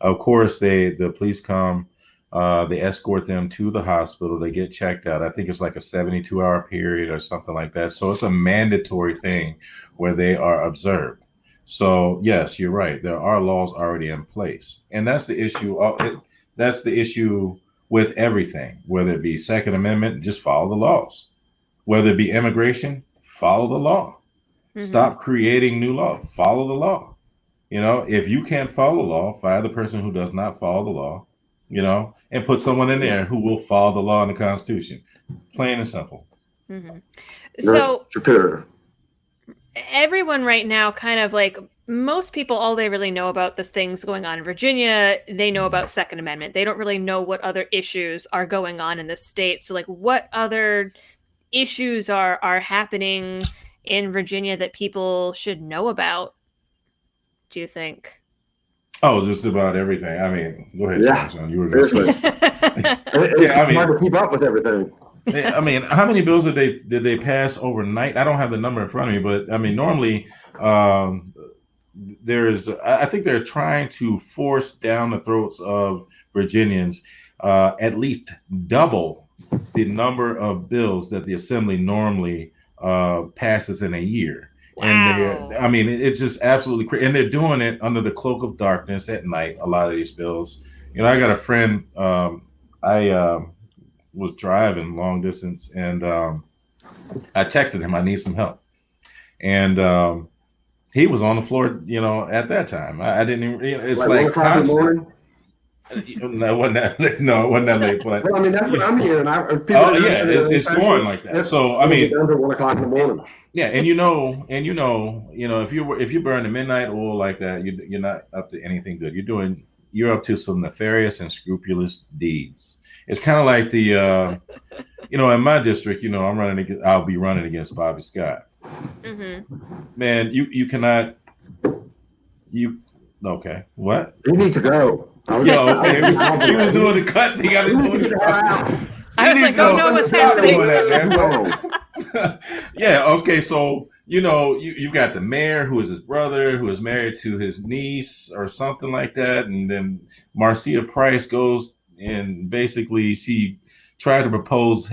Of course, the police come. They escort them to the hospital. They get checked out. I think it's like a 72-hour period or something like that. So it's a mandatory thing where they are observed. So yes, you're right. There are laws already in place, and that's the issue. That's the issue with everything. Whether it be Second Amendment, just follow the laws. Whether it be immigration, follow the law. Mhm. Stop creating new law. Follow the law. If you can't follow the law, fire the person who does not follow the law. And put someone in there who will follow the law and the Constitution. Plain and simple. Mhm. So everyone right now, kind of like most people, all they really know about this things going on in Virginia, they know about Second Amendment. They don't really know what other issues are going on in the state. So like what other issues are happening in Virginia that people should know about, do you think? Oh, just about everything. I mean, go ahead, Yeah. Jameson. You were just It's hard to keep up with everything. I mean, how many bills did they pass overnight? I don't have the number in front of me, but I mean, normally I think they're trying to force down the throats of Virginians at least double the number of bills that the Assembly normally passes in a year. Wow. And I mean, it's just absolutely crazy. And they're doing it under the cloak of darkness at night. A lot of these bills. I got a friend. I was driving long distance, and I texted him, I need some help, and he was on the floor. At that time, I didn't even. It's like constant. No, it wasn't that late. No, it wasn't that late. But well, I mean, that's what I'm hearing. It's going like that. So I mean, under 1 o'clock in the morning. Yeah, and if you burn the midnight oil like that, you're not up to anything good. You're up to some nefarious and scrupulous deeds. It's kind of like the in my district, I'll be running against Bobby Scott. Mm-hmm. Man, you cannot. Okay, what? You need to go. Okay. He was doing the cut. He got to do it. I was like, oh no, what's happening? Yeah. Okay. So you got the mayor who is his brother, who is married to his niece or something like that, and then Marcia Price goes and basically she tried to propose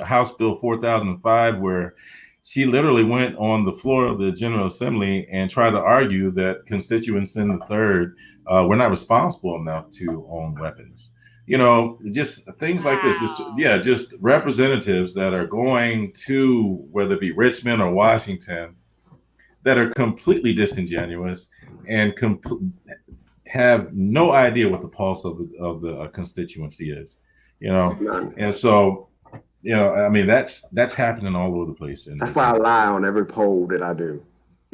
House Bill 4005, where she literally went on the floor of the General Assembly and tried to argue that constituents in the third were not responsible enough to own weapons. Just things like this. Just representatives that are going to, whether it be Richmond or Washington, that are completely disingenuous and have no idea what the pulse of the constituency is. And so. I mean, that's happening all over the place. And that's why I lie on every poll that I do.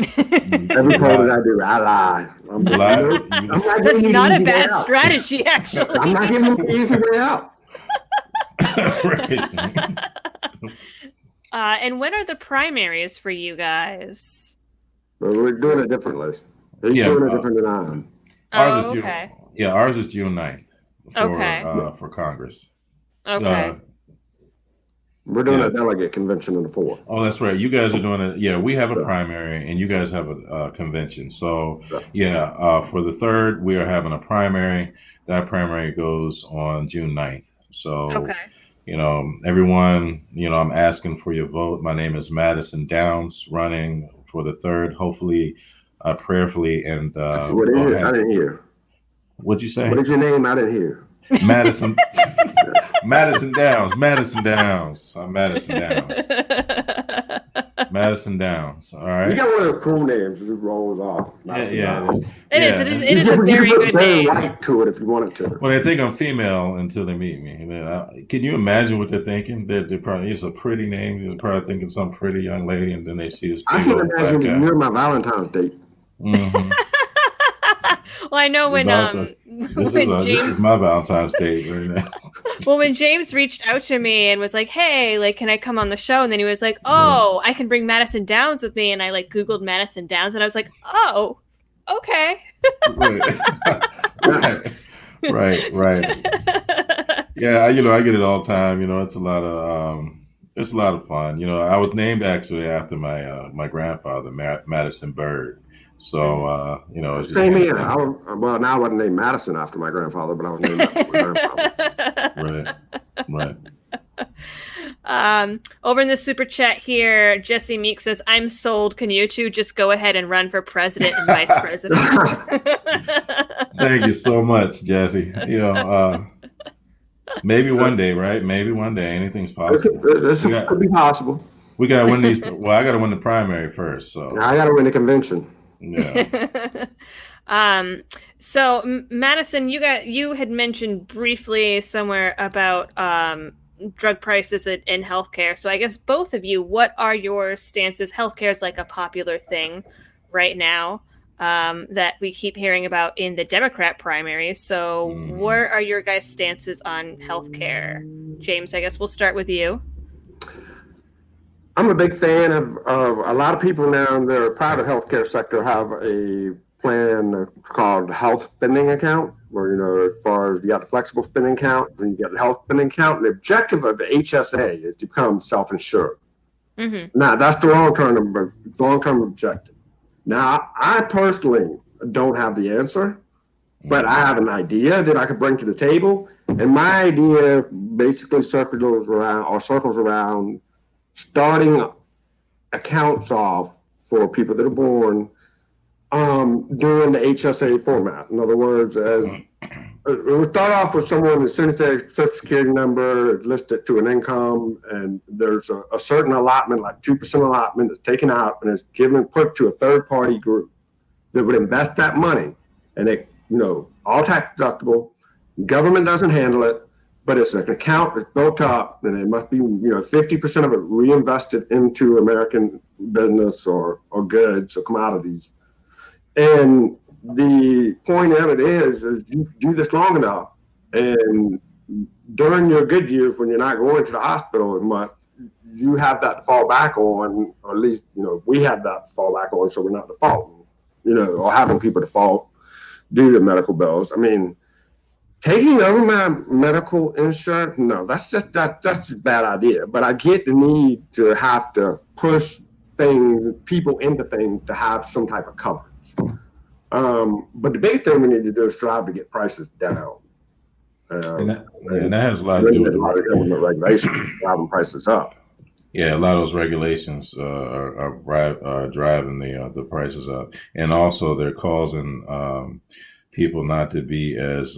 Every poll that I do, I lie. That's not a bad strategy, actually. I'm not giving you the easy way out. Right. And when are the primaries for you guys? Well, we're doing it differently. He's doing it different than I am. Ours is June. Ours is June 9th for Congress. Okay. We're doing a delegate convention in the 4th. Oh, that's right. You guys are doing it. Yeah, we have a primary and you guys have a convention. So, for the 3rd, we are having a primary. That primary goes on June 9th. So, everyone, I'm asking for your vote. My name is Madison Downs, running for the 3rd. Hopefully, prayerfully and What is it? I didn't hear. What'd you say? What is your name? I didn't hear. Madison. Madison Downs. Madison Downs. I'm Madison Downs. Madison Downs. All right. You got one of the cool names. It just rolls off. Yeah. It is a very good name. Right to it if you wanted to. Well, they think I'm female until they meet me. Can you imagine what they're thinking? That they're probably, it's a pretty name. They're probably thinking some pretty young lady, and then they see this. I can imagine that you're my Valentine's date. Mm-hmm. Well, I know when this is my Valentine's date right now. Well, when James reached out to me and was like, "Hey, like, can I come on the show?" And then he was like, "Oh, I can bring Madison Downs with me," and I like Googled Madison Downs, and I was like, "Oh, okay." Right. Yeah, I get it all the time. It's a lot of fun. I was named actually after my grandfather, Madison Bird. So, it's just same here. Now I wasn't named Madison after my grandfather, but I was named after my grandfather. Right. Over in the super chat here, Jesse Meek says, "I'm sold. Can you two just go ahead and run for president and vice president?" Thank you so much, Jesse. Maybe one day, right? Maybe one day, anything's possible. This could be possible. We got to win these. Well, I got to win the primary first. So I got to win the convention. Yeah. So Madison, you had mentioned briefly somewhere about drug prices in healthcare. So I guess both of you, what are your stances? Healthcare is like a popular thing right now that we keep hearing about in the Democrat primaries. So what are your guys' stances on healthcare? James, I guess we'll start with you. I'm a big fan of a lot of people now in the private healthcare sector have a plan called health spending account, where, as far as you got the flexible spending account, and you get the health spending account. And the objective of the HSA is to become self-insured. Mm-hmm. Now, that's the long-term objective. Now, I personally don't have the answer, but I have an idea that I could bring to the table. And my idea basically circles around starting accounts off for people that are born during the HSA format. In other words, we'll start off with someone as soon as their Social Security number is listed to an income, and there's a certain allotment, like 2% allotment, that's taken out and is put to a third-party group that would invest that money, and it, all tax deductible. Government doesn't handle it. But it's an account that's built up, and it must be, 50% of it reinvested into American business or goods or commodities. And the point of it is you do this long enough, and during your good years when you're not going to the hospital as much, you have that to fall back on, or at least, we have that to fall back on, so we're not defaulting, or having people default due to medical bills. I mean, taking over my medical insurance, no, that's just a bad idea. But I get the need to have to push people into things to have some type of coverage. But the biggest thing we need to do is strive to get prices down. And that has a lot to do with the government regulations driving prices up. Yeah, a lot of those regulations are driving the prices up, and also they're causing people not to be as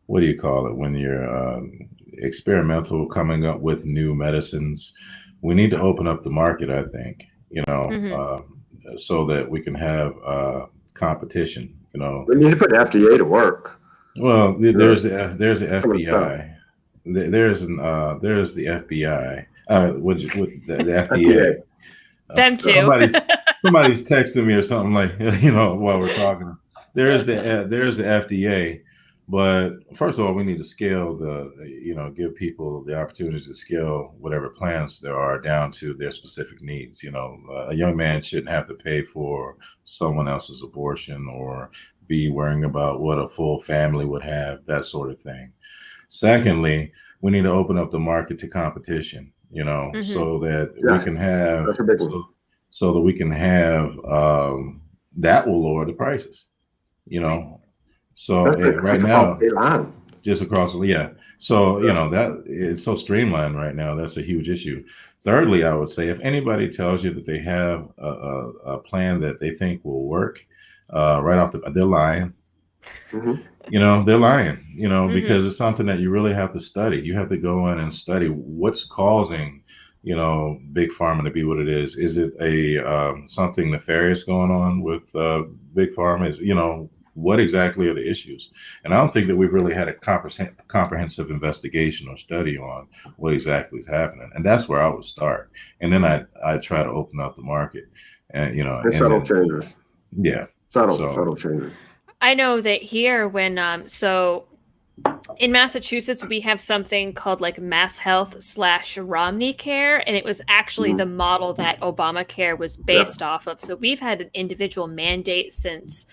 what do you call it when you're experimental, coming up with new medicines. We need to open up the market, I think, so that we can have competition. We need to put the FDA to work. Well, there's the FBI. There's the FBI. The FDA. Them too. Somebody's texting me or something, like, while we're talking. There's the FDA, but first of all, we need to scale give people the opportunity to scale whatever plans there are down to their specific needs. A young man shouldn't have to pay for someone else's abortion or be worrying about what a full family would have, that sort of thing. Secondly, we need to open up the market to competition, so that we can have, so that we can have, that will lower the prices, So right now, Just across, yeah. So, that it's so streamlined right now. That's a huge issue. Thirdly, I would say if anybody tells you that they have a plan that they think will work, right off they're lying. They're lying, because it's something that you really have to study. You have to go in and study what's causing, big pharma to be what it is. Is it something nefarious going on with big pharma? Is, what exactly are the issues? And I don't think that we've really had a comprehensive investigation or study on what exactly is happening. And that's where I would start. And then I try to open up the market and, subtle changes. Yeah. Subtle changes. I know that here so in Massachusetts, we have something called like Mass Health / Romney Care, and it was actually the model that Obamacare was based off of. So we've had an individual mandate since,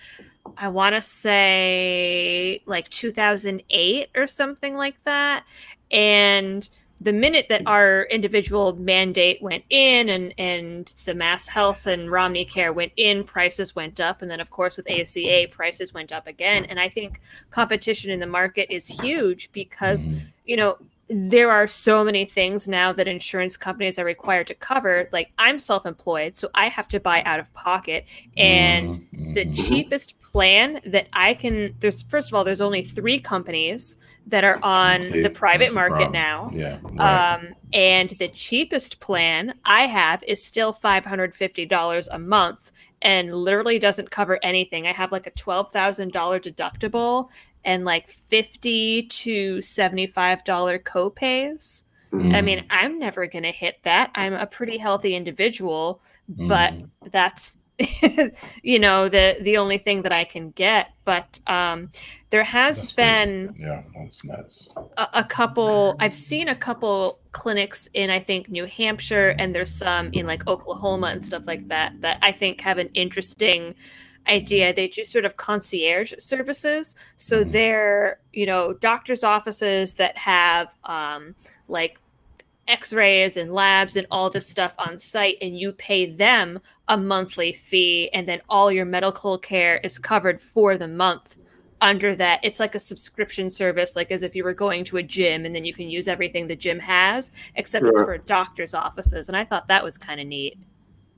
I want to say, like 2008 or something like that. And the minute that our individual mandate went in and the Mass Health and Romney Care went in, prices went up. And then, of course, with ACA, prices went up again. And I think competition in the market is huge because, there are so many things now that insurance companies are required to cover. Like, I'm self-employed, so I have to buy out of pocket. And the cheapest plan that I can, first of all, there's only 3 companies that are on the private market now. Yeah. Right. And the cheapest plan I have is still $550 a month and literally doesn't cover anything. I have like a $12,000 deductible and like $50 to $75 copays. I mean, I'm never going to hit that. I'm a pretty healthy individual, but that's the only thing that I can get. But there has been that's nuts. I've seen a couple clinics in, I think, New Hampshire, and there's some in like Oklahoma and stuff like that I think have an interesting idea. They do sort of concierge services. So they're, doctor's offices that have like x-rays and labs and all this stuff on site, and you pay them a monthly fee, and then all your medical care is covered for the month under that. It's like a subscription service, like as if you were going to a gym, and then you can use everything the gym has, except it's for doctor's offices. And I thought that was kind of neat.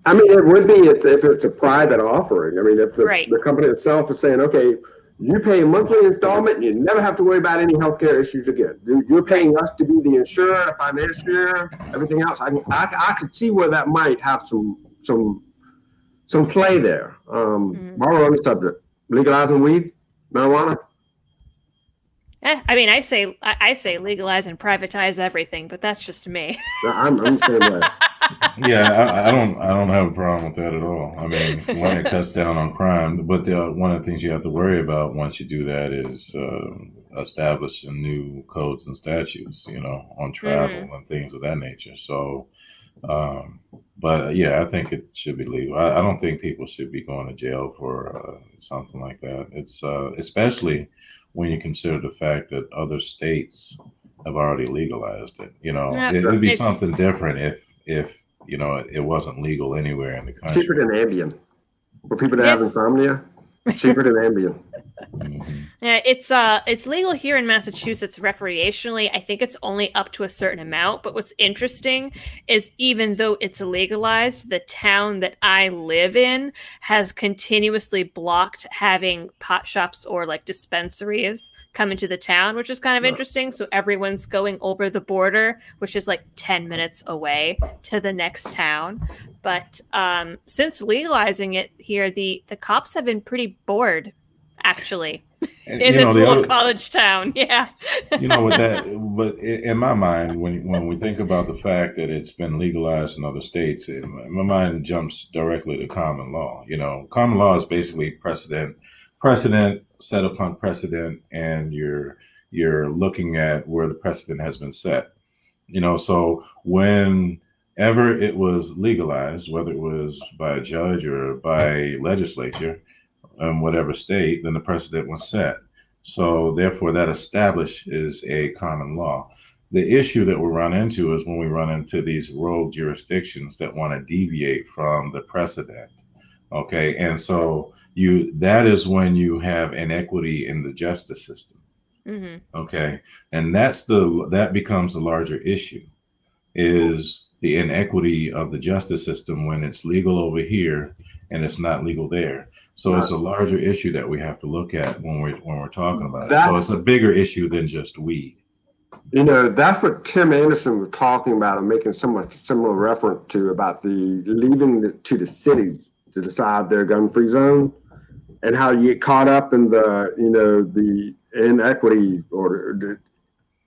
I mean, it would be if it's a private offering. I mean, if the company itself is saying, okay, you pay a monthly installment and you never have to worry about any healthcare issues again. You're paying us to be the insurer, the financier, everything else. I could see where that might have some play there. While we're on the subject, legalizing weed, marijuana. I mean, I say legalize and privatize everything, but that's just me. I'm saying that. Yeah, I don't have a problem with that at all. I mean, one, it cuts down on crime, but one of the things you have to worry about once you do that is establishing new codes and statutes, on travel and things of that nature. So, but yeah, I think it should be legal. I don't think people should be going to jail for something like that. It's especially when you consider the fact that other states have already legalized it. It would be something different if it wasn't legal anywhere in the country. Cheaper than Ambien. For people that have insomnia, cheaper than Ambien. Yeah, it's legal here in Massachusetts recreationally. I think it's only up to a certain amount. But what's interesting is even though it's legalized, the town that I live in has continuously blocked having pot shops or like dispensaries come into the town, which is kind of interesting. So everyone's going over the border, which is like 10 minutes away to the next town. But since legalizing it here, the cops have been pretty bored, actually, in this little college town. Yeah. But in my mind, when we think about the fact that it's been legalized in other states, my mind jumps directly to common law. Common law is basically precedent set upon precedent, and you're looking at where the precedent has been set. So whenever it was legalized, whether it was by a judge or by legislature in whatever state, then the precedent was set. So therefore that establishes a common law. The issue that we run into is when we run into these rogue jurisdictions that want to deviate from the precedent. Okay. And so that is when you have inequity in the justice system. Mm-hmm. Okay. And that becomes a larger issue, is the inequity of the justice system when it's legal over here and it's not legal there. So it's a larger issue that we have to look at when we're talking about it. So it's a bigger issue than just weed. That's what Tim Anderson was talking about and making somewhat similar reference to about the leaving to the city to decide their gun-free zone, and how you get caught up in the inequity or the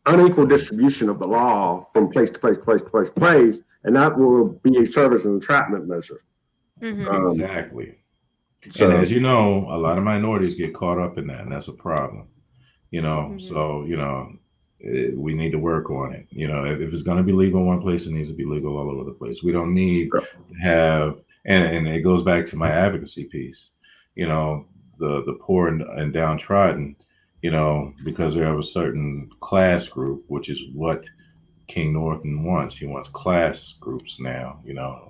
unequal distribution of the law from place to place, and that will be a service and entrapment measure. Mm-hmm. Exactly. And as you know, a lot of minorities get caught up in that, and that's a problem. Mm-hmm. So we need to work on it. If it's going to be legal in one place, it needs to be legal all over the place. We don't need to have, and it goes back to my advocacy piece. The poor and downtrodden, because they have a certain class group, which is what King Norton wants. He wants class groups now,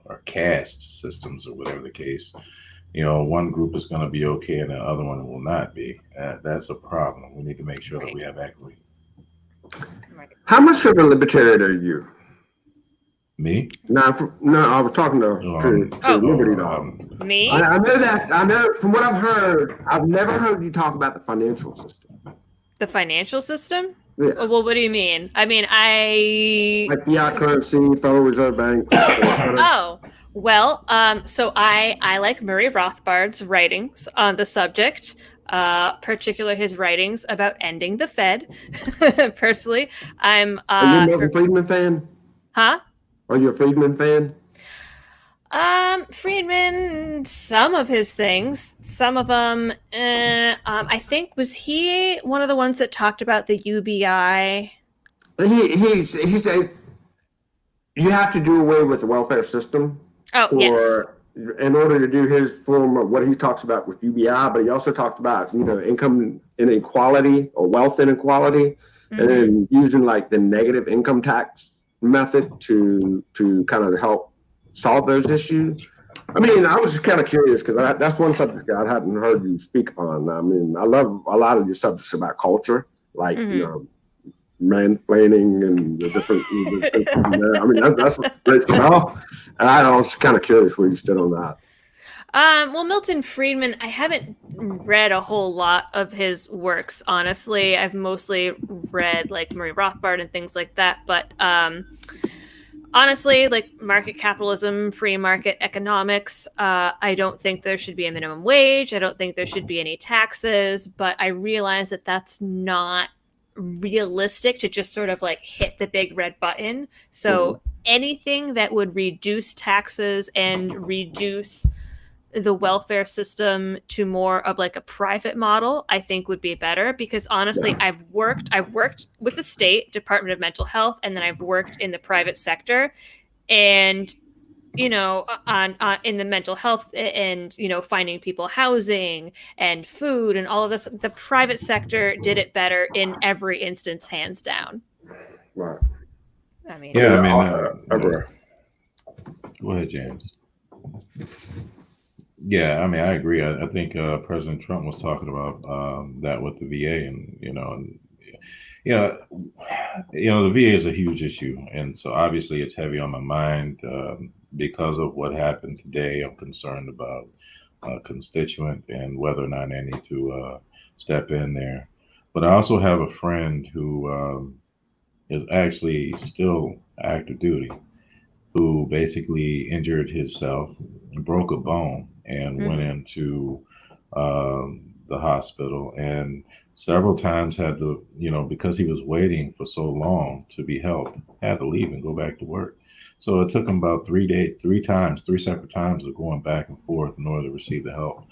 or caste systems, or whatever the case. One group is going to be okay and the other one will not be. That's a problem. We need to make sure that we have equity. How much of a libertarian are you? Me? No, I was talking to Liberty Dog. Me? I know that. I know from what I've heard. I've never heard you talk about the financial system. The financial system? Yeah. Well, what do you mean? I mean, like fiat currency, Federal Reserve Bank. Oh, well, so I like Murray Rothbard's writings on the subject, particularly his writings about ending the Fed. Personally, I'm Are you a Milton Friedman fan? Huh? Are you a Friedman fan? Friedman, some of his things, some of them, I think, was he one of the ones that talked about the UBI? He said you have to do away with the welfare system. Oh, yes. In order to do his form of what he talks about with UBI, but he also talked about, income inequality or wealth inequality, and then using like the negative income tax method to kind of help solve those issues. I mean, I was just kind of curious because that's one subject I hadn't heard you speak on. I mean, I love a lot of your subjects about culture, like mansplaining and the different. I mean, that's great stuff. And I was kind of curious where you stood on that. Well, Milton Friedman, I haven't read a whole lot of his works, honestly. I've mostly read like Murray Rothbard and things like that. But honestly, like market capitalism, free market economics, I don't think there should be a minimum wage. I don't think there should be any taxes. But I realize that that's not realistic to just sort of like hit the big red button. So anything that would reduce taxes and reduce the welfare system to more of like a private model, I think would be better, because honestly, I've worked with the state Department of Mental Health, and then I've worked in the private sector, and on in the mental health and finding people housing and food and all of this, the private sector did it better in every instance, hands down. Right. I mean, go ahead, James. Yeah, I mean, I agree. I think President Trump was talking about that with the VA, and the VA is a huge issue, and so obviously it's heavy on my mind because of what happened today. I'm concerned about a constituent and whether or not I need to step in there. But I also have a friend who is actually still active duty, who basically injured himself, broke a bone, and went into the hospital, and several times had to, because he was waiting for so long to be helped, had to leave and go back to work. So it took him about 3 separate times of going back and forth in order to receive the help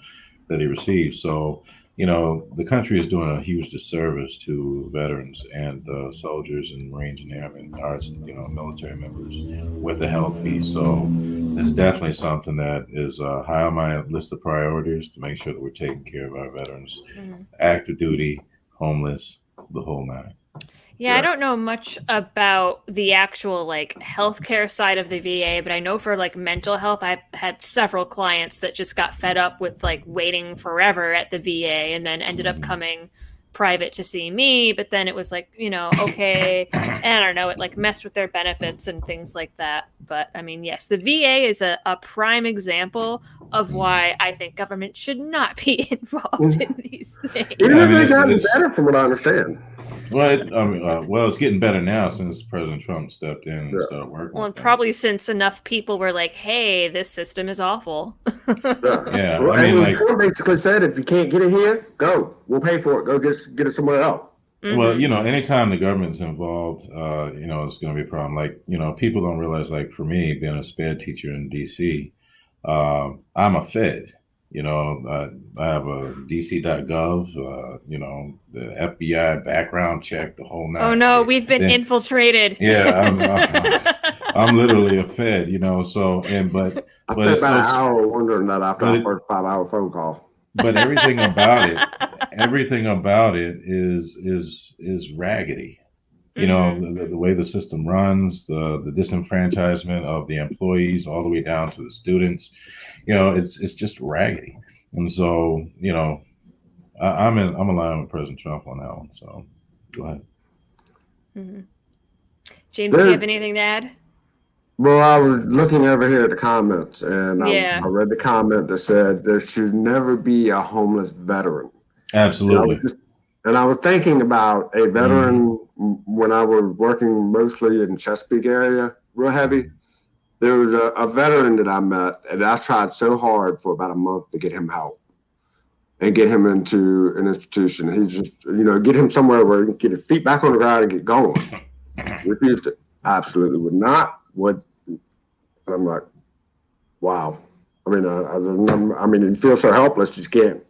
that he received. So, the country is doing a huge disservice to veterans and soldiers and Marines and Airmen, our, military members with the health piece. So it's definitely something that is high on my list of priorities to make sure that we're taking care of our veterans, active duty, homeless, the whole nine. Yeah, I don't know much about the actual like healthcare side of the VA, but I know for like mental health, I've had several clients that just got fed up with like waiting forever at the VA and then ended up coming private to see me, but then it was like, okay, and I don't know, it like messed with their benefits and things like that. But I mean, yes, the VA is a prime example of why I think government should not be involved in these things. Even if they've gotten better, from what I understand. Well, it's getting better now since President Trump stepped in and started working. Well, and probably since enough people were like, "Hey, this system is awful." Yeah, well, I mean, like, Trump basically said, if you can't get it here, go. We'll pay for it. Go get it somewhere else. Well, anytime the government's involved, it's going to be a problem. Like, people don't realize, like, for me, being a SPED teacher in DC, I'm a Fed. I have a DC.gov, the FBI background check, the whole nine. Oh no, we've been infiltrated. Yeah, I'm literally a Fed, So, but I spent about an hour wondering that after our first 5-hour phone call. But everything about it is raggedy. The way the system runs, the disenfranchisement of the employees all the way down to the students, it's just raggedy. And so, I'm aligned with President Trump on that one. So go ahead. Mm-hmm. James, do you have anything to add? Well, I was looking over here at the comments, and I read the comment that said there should never be a homeless veteran. Absolutely. And I was thinking about a veteran when I was working mostly in Chesapeake area, real heavy. There was a veteran that I met, and I tried so hard for about a month to get him help and get him into an institution. He just, get him somewhere where he can get his feet back on the ground and get going. Refused it. Absolutely would not. I'm like, wow. I mean, you feel so helpless. You just can't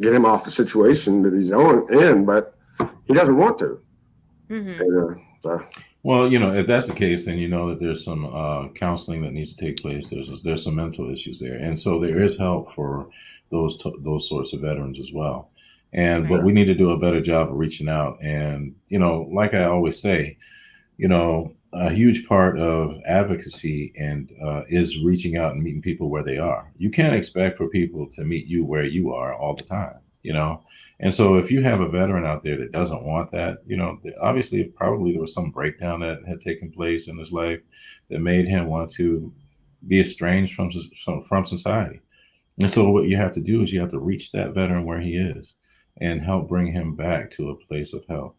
get him off the situation that he's in, but he doesn't want to. Well, if that's the case, then that there's some counseling that needs to take place. There's some mental issues there, and so there is help for those sorts of veterans as well. But we need to do a better job of reaching out. And like I always say, a huge part of advocacy and is reaching out and meeting people where they are. You can't expect for people to meet you where you are all the time, And so if you have a veteran out there that doesn't want that, obviously probably there was some breakdown that had taken place in his life that made him want to be estranged from society. And so what you have to do is you have to reach that veteran where he is and help bring him back to a place of health.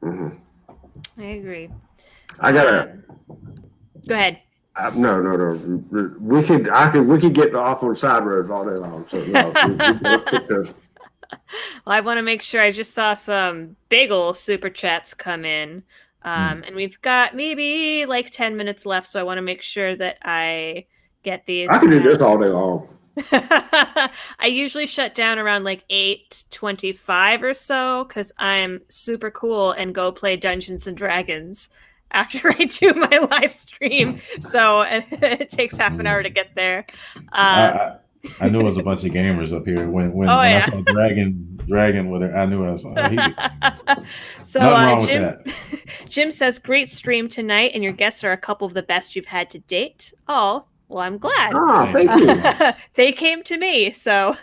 Mm-hmm. I agree. I gotta go ahead. No. We could get off on side roads all day long. So let's put this. Well, I want to make sure. I just saw some big ol' super chats come in, and we've got maybe like 10 minutes left. So I want to make sure that I get these. I can do this all day long. I usually shut down around like 8:25 or so because I'm super cool and go play Dungeons and Dragons after I do my live stream. So it takes half an hour to get there. I knew it was a bunch of gamers up here. When I saw Dragon with her, I knew I was so Jim says, great stream tonight, and your guests are a couple of the best you've had to date. Oh, well, I'm glad. Oh, thank you. They came to me. So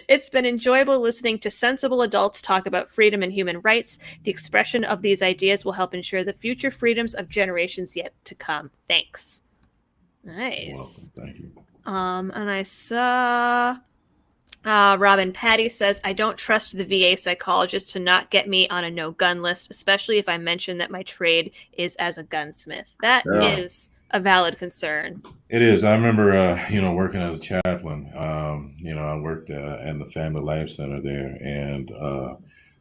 it's been enjoyable listening to sensible adults talk about freedom and human rights. The expression of these ideas will help ensure the future freedoms of generations yet to come. Thanks. Nice. Thank you. And I saw Robin Patty says, I don't trust the VA psychologist to not get me on a no-gun list, especially if I mention that my trade is as a gunsmith. That is a valid concern. It is. I remember, working as a chaplain. I worked in the Family Life Center there. And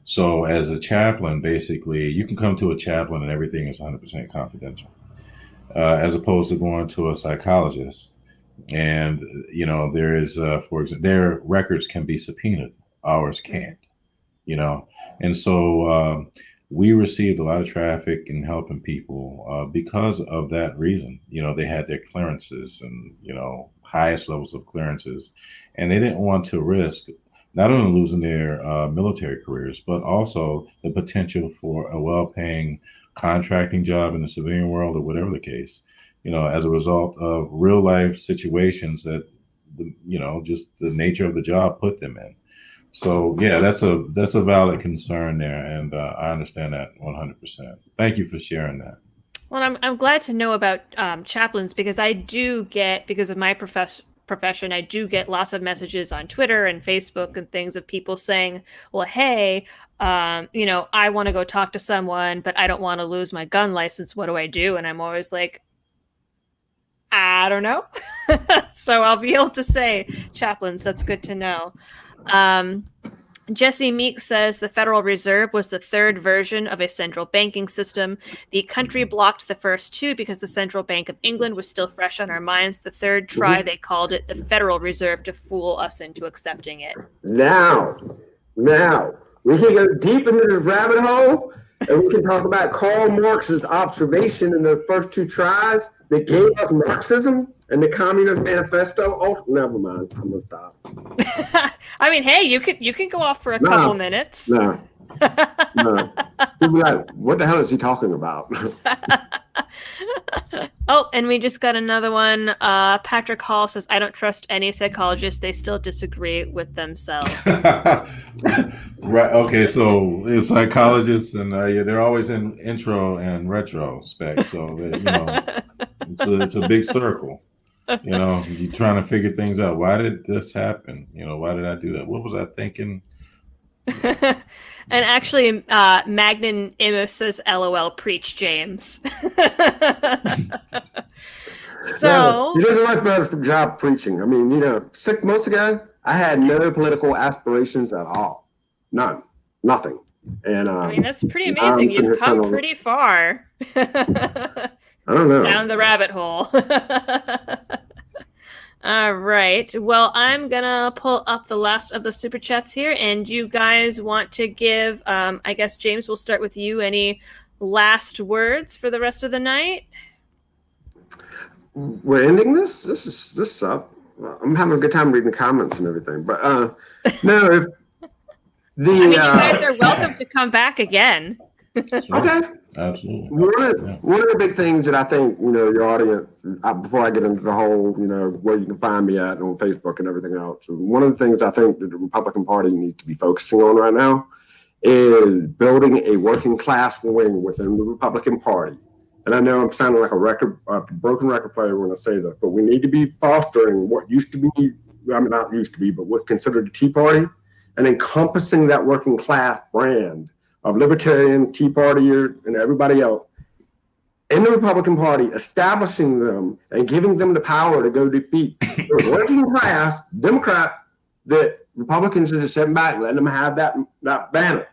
so as a chaplain, basically, you can come to a chaplain and everything is 100% confidential, as opposed to going to a psychologist. And, there is, for example, their records can be subpoenaed. Ours can't, And so we received a lot of traffic in helping people because of that reason. They had their clearances and, highest levels of clearances. And they didn't want to risk not only losing their military careers, but also the potential for a well-paying contracting job in the civilian world or whatever the case. As a result of real life situations that, just the nature of the job put them in. So yeah, that's a valid concern there, and I understand that 100%. Thank you for sharing that. Well, I'm glad to know about chaplains because I do get, because of my profession, I do get lots of messages on Twitter and Facebook and things of people saying, well, hey, I want to go talk to someone, but I don't want to lose my gun license. What do I do? And I'm always like, I don't know. So I'll be able to say chaplains. That's good to know. Jesse Meek says the Federal Reserve was the third version of a central banking system. The country blocked the first two because the Central Bank of England was still fresh on our minds. The third try, they called it the Federal Reserve to fool us into accepting it. Now, we can go deep into this rabbit hole, and we can talk about Karl Marx's observation in the first two tries that gave us Marxism and the Communist Manifesto. Oh, never mind. I'm gonna stop. I mean, hey, you can go off for a couple minutes. No. People be like, what the hell is he talking about? Oh, and we just got another one. Patrick Hall says, I don't trust any psychologist. They still disagree with themselves. Right. Okay. So psychologists, and they're always in intro and retrospect. So it's a big circle. You're trying to figure things out. Why did this happen? Why did I do that? What was I thinking? And actually, Magnan Imus says, LOL, preach, James. So he does a much better job preaching. I mean, 6 months ago, I had no political aspirations at all. None. Nothing. And I mean, that's pretty amazing. You've come pretty far. I don't know. Down the rabbit hole. All right. Well, I'm going to pull up the last of the super chats here. And you guys want to give, I guess, James, we'll start with you. Any last words for the rest of the night? We're ending this? This up. I'm having a good time reading the comments and everything. But no, if the you guys are welcome to come back again. Okay. Absolutely. One of the big things that I think, your audience, before I get into the whole, where you can find me at on Facebook and everything else, one of the things I think that the Republican Party needs to be focusing on right now is building a working class wing within the Republican Party. And I know I'm sounding like a broken record player when I say this, but we need to be fostering what used to be, not used to be, but what's considered the Tea Party, and encompassing that working class brand of libertarian, Tea Partier, and everybody else in the Republican Party, establishing them and giving them the power to go defeat the working class Democrat that Republicans should just sit back and let them have that banner.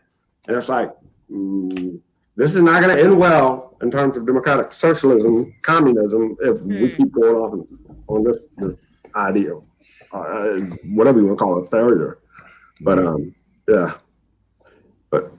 And it's like, this is not going to end well in terms of democratic socialism, communism, if we keep going off on this idea, whatever you want to call it, failure. But yeah. But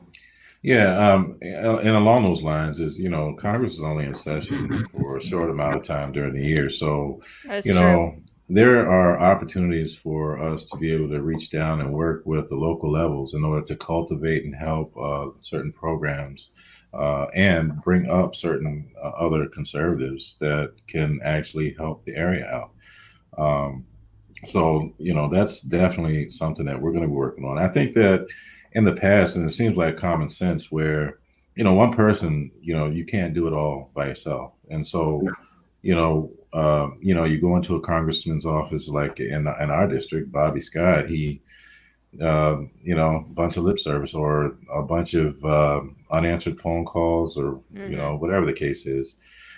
yeah, and along those lines is, Congress is only in session for a short amount of time during the year. So, true. There are opportunities for us to be able to reach down and work with the local levels in order to cultivate and help certain programs and bring up certain other conservatives that can actually help the area out. So, that's definitely something that we're going to be working on. I think that in the past, and it seems like common sense where, one person, you can't do it all by yourself. And so, you go into a congressman's office, like in our district, Bobby Scott, he, a bunch of lip service or a bunch of unanswered phone calls or, whatever the case is.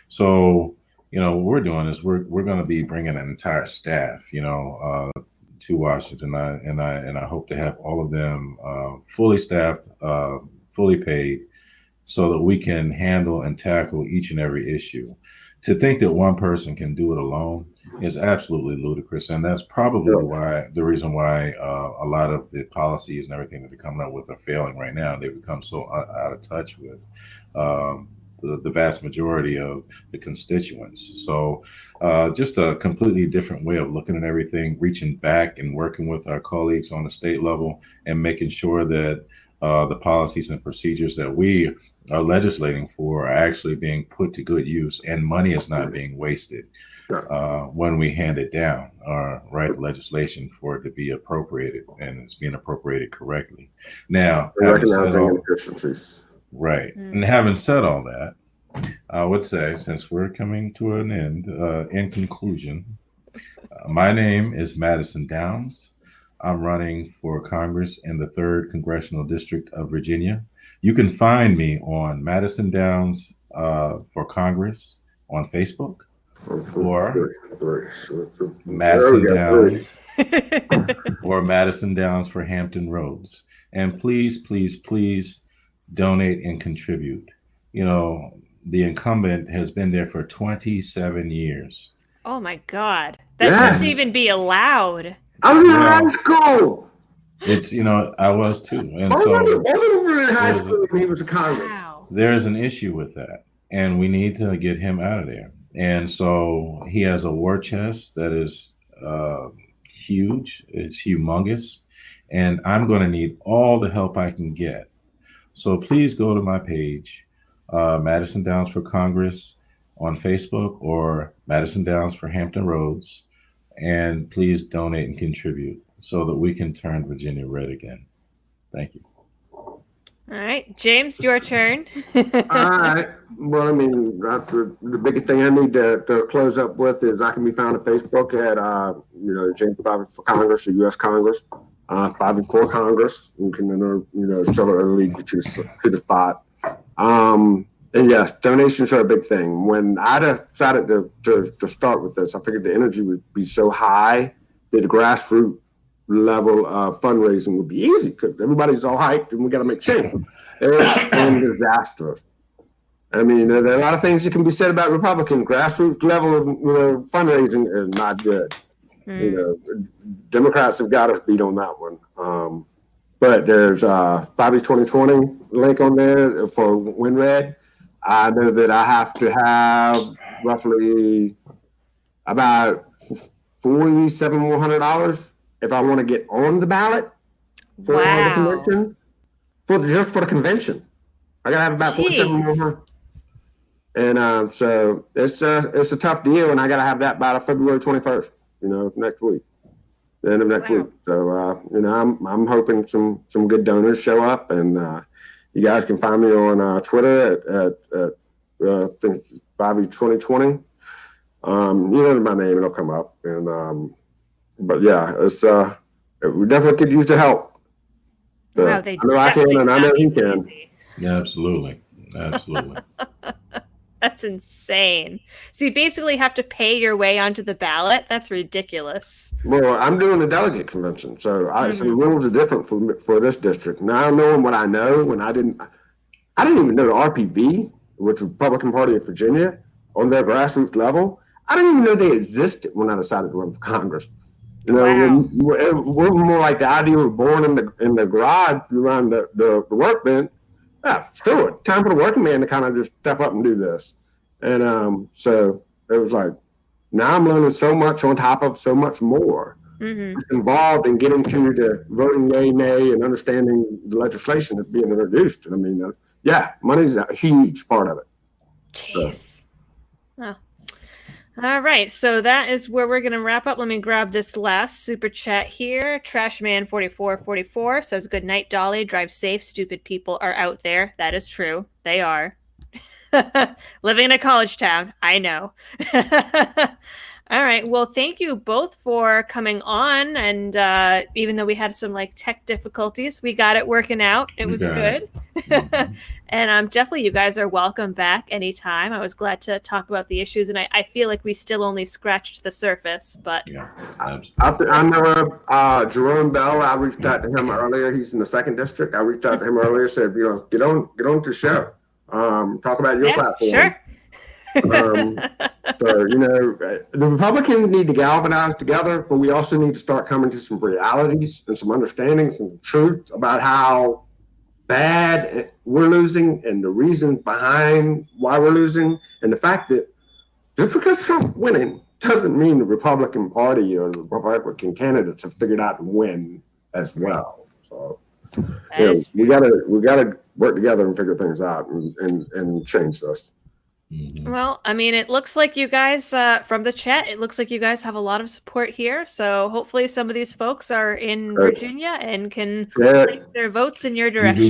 So, what we're doing is we're going to be bringing an entire staff, to Washington, and I hope to have all of them fully staffed, fully paid, so that we can handle and tackle each and every issue. To think that one person can do it alone is absolutely ludicrous, and that's probably the reason why a lot of the policies and everything that they're coming up with are failing right now. They've become so out of touch with the vast majority of the constituents. So just a completely different way of looking at everything, reaching back and working with our colleagues on the state level and making sure that the policies and procedures that we are legislating for are actually being put to good use, and money is not being wasted when we hand it down or write legislation for it to be appropriated, and it's being appropriated correctly. Now, efficiencies. Right. And having said all that, I would say, since we're coming to an end, in conclusion, my name is Madison Downs. I'm running for Congress in the 3rd Congressional District of Virginia. You can find me on Madison Downs for Congress on Facebook, or Madison Downs or Madison Downs for Hampton Roads. And please, please, please donate and contribute. You know, the incumbent has been there for 27 years. Oh my God. That shouldn't even be allowed. I was in high school. It's, you know, I was too. And I was so over in high school when he was a Congress. Wow. there's an issue with that, and we need to get him out of there. And so he has a war chest that is huge. It's humongous. And I'm going to need all the help I can get. So please go to my page, Madison Downs for Congress on Facebook, or Madison Downs for Hampton Roads. And please donate and contribute so that we can turn Virginia red again. Thank you. All right, James, your turn. All right. Well, I mean, the biggest thing I need to close up with is I can be found on Facebook at, James Spivey for Congress or U.S. Congress, Spivey for Congress. You can enter, several lead you to the spot. And yes, donations are a big thing. When I decided to start with this, I figured the energy would be so high that the grassroots level of fundraising would be easy because everybody's all hyped and we got to make change. And disastrous. I mean, there are a lot of things that can be said about Republicans. Grassroots level of fundraising is not good. Democrats have got us beat on that one. But there's Spivey 2020 link on there for WinRed. I know that I have to have roughly about $4,700 if I want to get on the ballot for the convention. Just for the convention, I gotta have about $4,700. And so it's a tough deal, and I gotta have that by February 21st. Next week, the end of next week. So I'm hoping some good donors show up, and you guys can find me on Twitter at Spivey 2020. You know my name; it'll come up. And but yeah, it's we definitely could use the help. So, Wow, I know I can, and I know he can. Yeah, absolutely. That's insane. So you basically have to pay your way onto the ballot? That's ridiculous. Well, I'm doing the delegate convention, so so the rules are different for this district. Now knowing what I know, when I didn't even know the RPV, which is Republican Party of Virginia, on their grassroots level. I didn't even know they existed when I decided to run for Congress. Wow. We're more like the idea of born in the garage around the workbench. Yeah, screw it. Time for the working man to kind of just step up and do this. And so it was like, now I'm learning so much on top of so much more involved in getting to the voting yay, nay, and understanding the legislation that's being introduced. I mean, money's a huge part of it. Jeez. Oh. All right, so that is where we're going to wrap up. Let me grab this last super chat here. Trashman4444 says, "Good night, Dolly. Drive safe. Stupid people are out there." That is true. They are. Living in a college town. I know. All right. Well, thank you both for coming on. And even though we had some tech difficulties, we got it working out. It was good. And definitely you guys are welcome back anytime. I was glad to talk about the issues. And I feel like we still only scratched the surface. But I know Jerome Bell. I reached out to him earlier. He's in the 2nd district. I reached out to him earlier, said, get on to the show. Talk about your platform. Sure. So, the Republicans need to galvanize together, but we also need to start coming to some realities and some understandings and truth about how bad we're losing and the reasons behind why we're losing, and the fact that just because Trump's winning doesn't mean the Republican Party or the Republican candidates have figured out to win as well. So we gotta work together and figure things out and change this. Mm-hmm. Well, I mean, it looks like you guys, from the chat, it looks like you guys have a lot of support here. So hopefully some of these folks are in Virginia and can place their votes in your direction.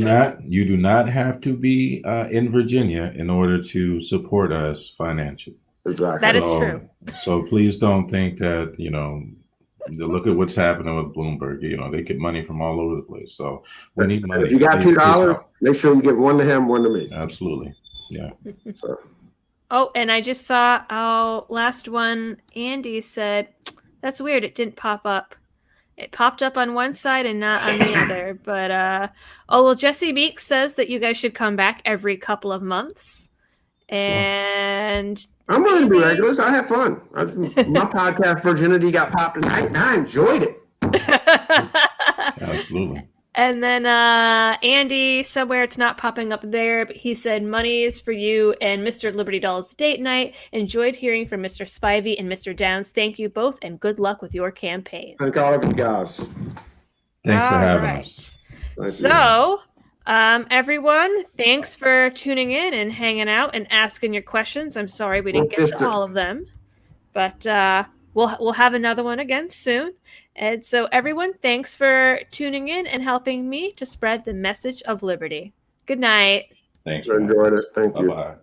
You do not have to be in Virginia in order to support us financially. Exactly. That is true. So please don't think that, look at what's happening with Bloomberg. They get money from all over the place. So we need money. If you got $2, make sure you give one to him, one to me. Absolutely. Yeah. So. Oh, and I just saw our last one. Andy said, that's weird. It didn't pop up. It popped up on one side and not on the other. But, Jesse Meeks says that you guys should come back every couple of months. And I'm willing to be regulars. I have fun. My podcast Virginity got popped tonight, and I enjoyed it. Absolutely. And then Andy, somewhere it's not popping up there, but he said, money is for you and Mr. Liberty Doll's date night. Enjoyed hearing from Mr. Spivey and Mr. Downs. Thank you both, and good luck with your campaigns. Thank all of you guys. Thanks for having us. So, everyone, thanks for tuning in and hanging out and asking your questions. I'm sorry we didn't get to all of them, but we'll have another one again soon. And so, everyone, thanks for tuning in and helping me to spread the message of liberty. Good night. Thanks. Enjoyed it. Thank you. Bye-bye.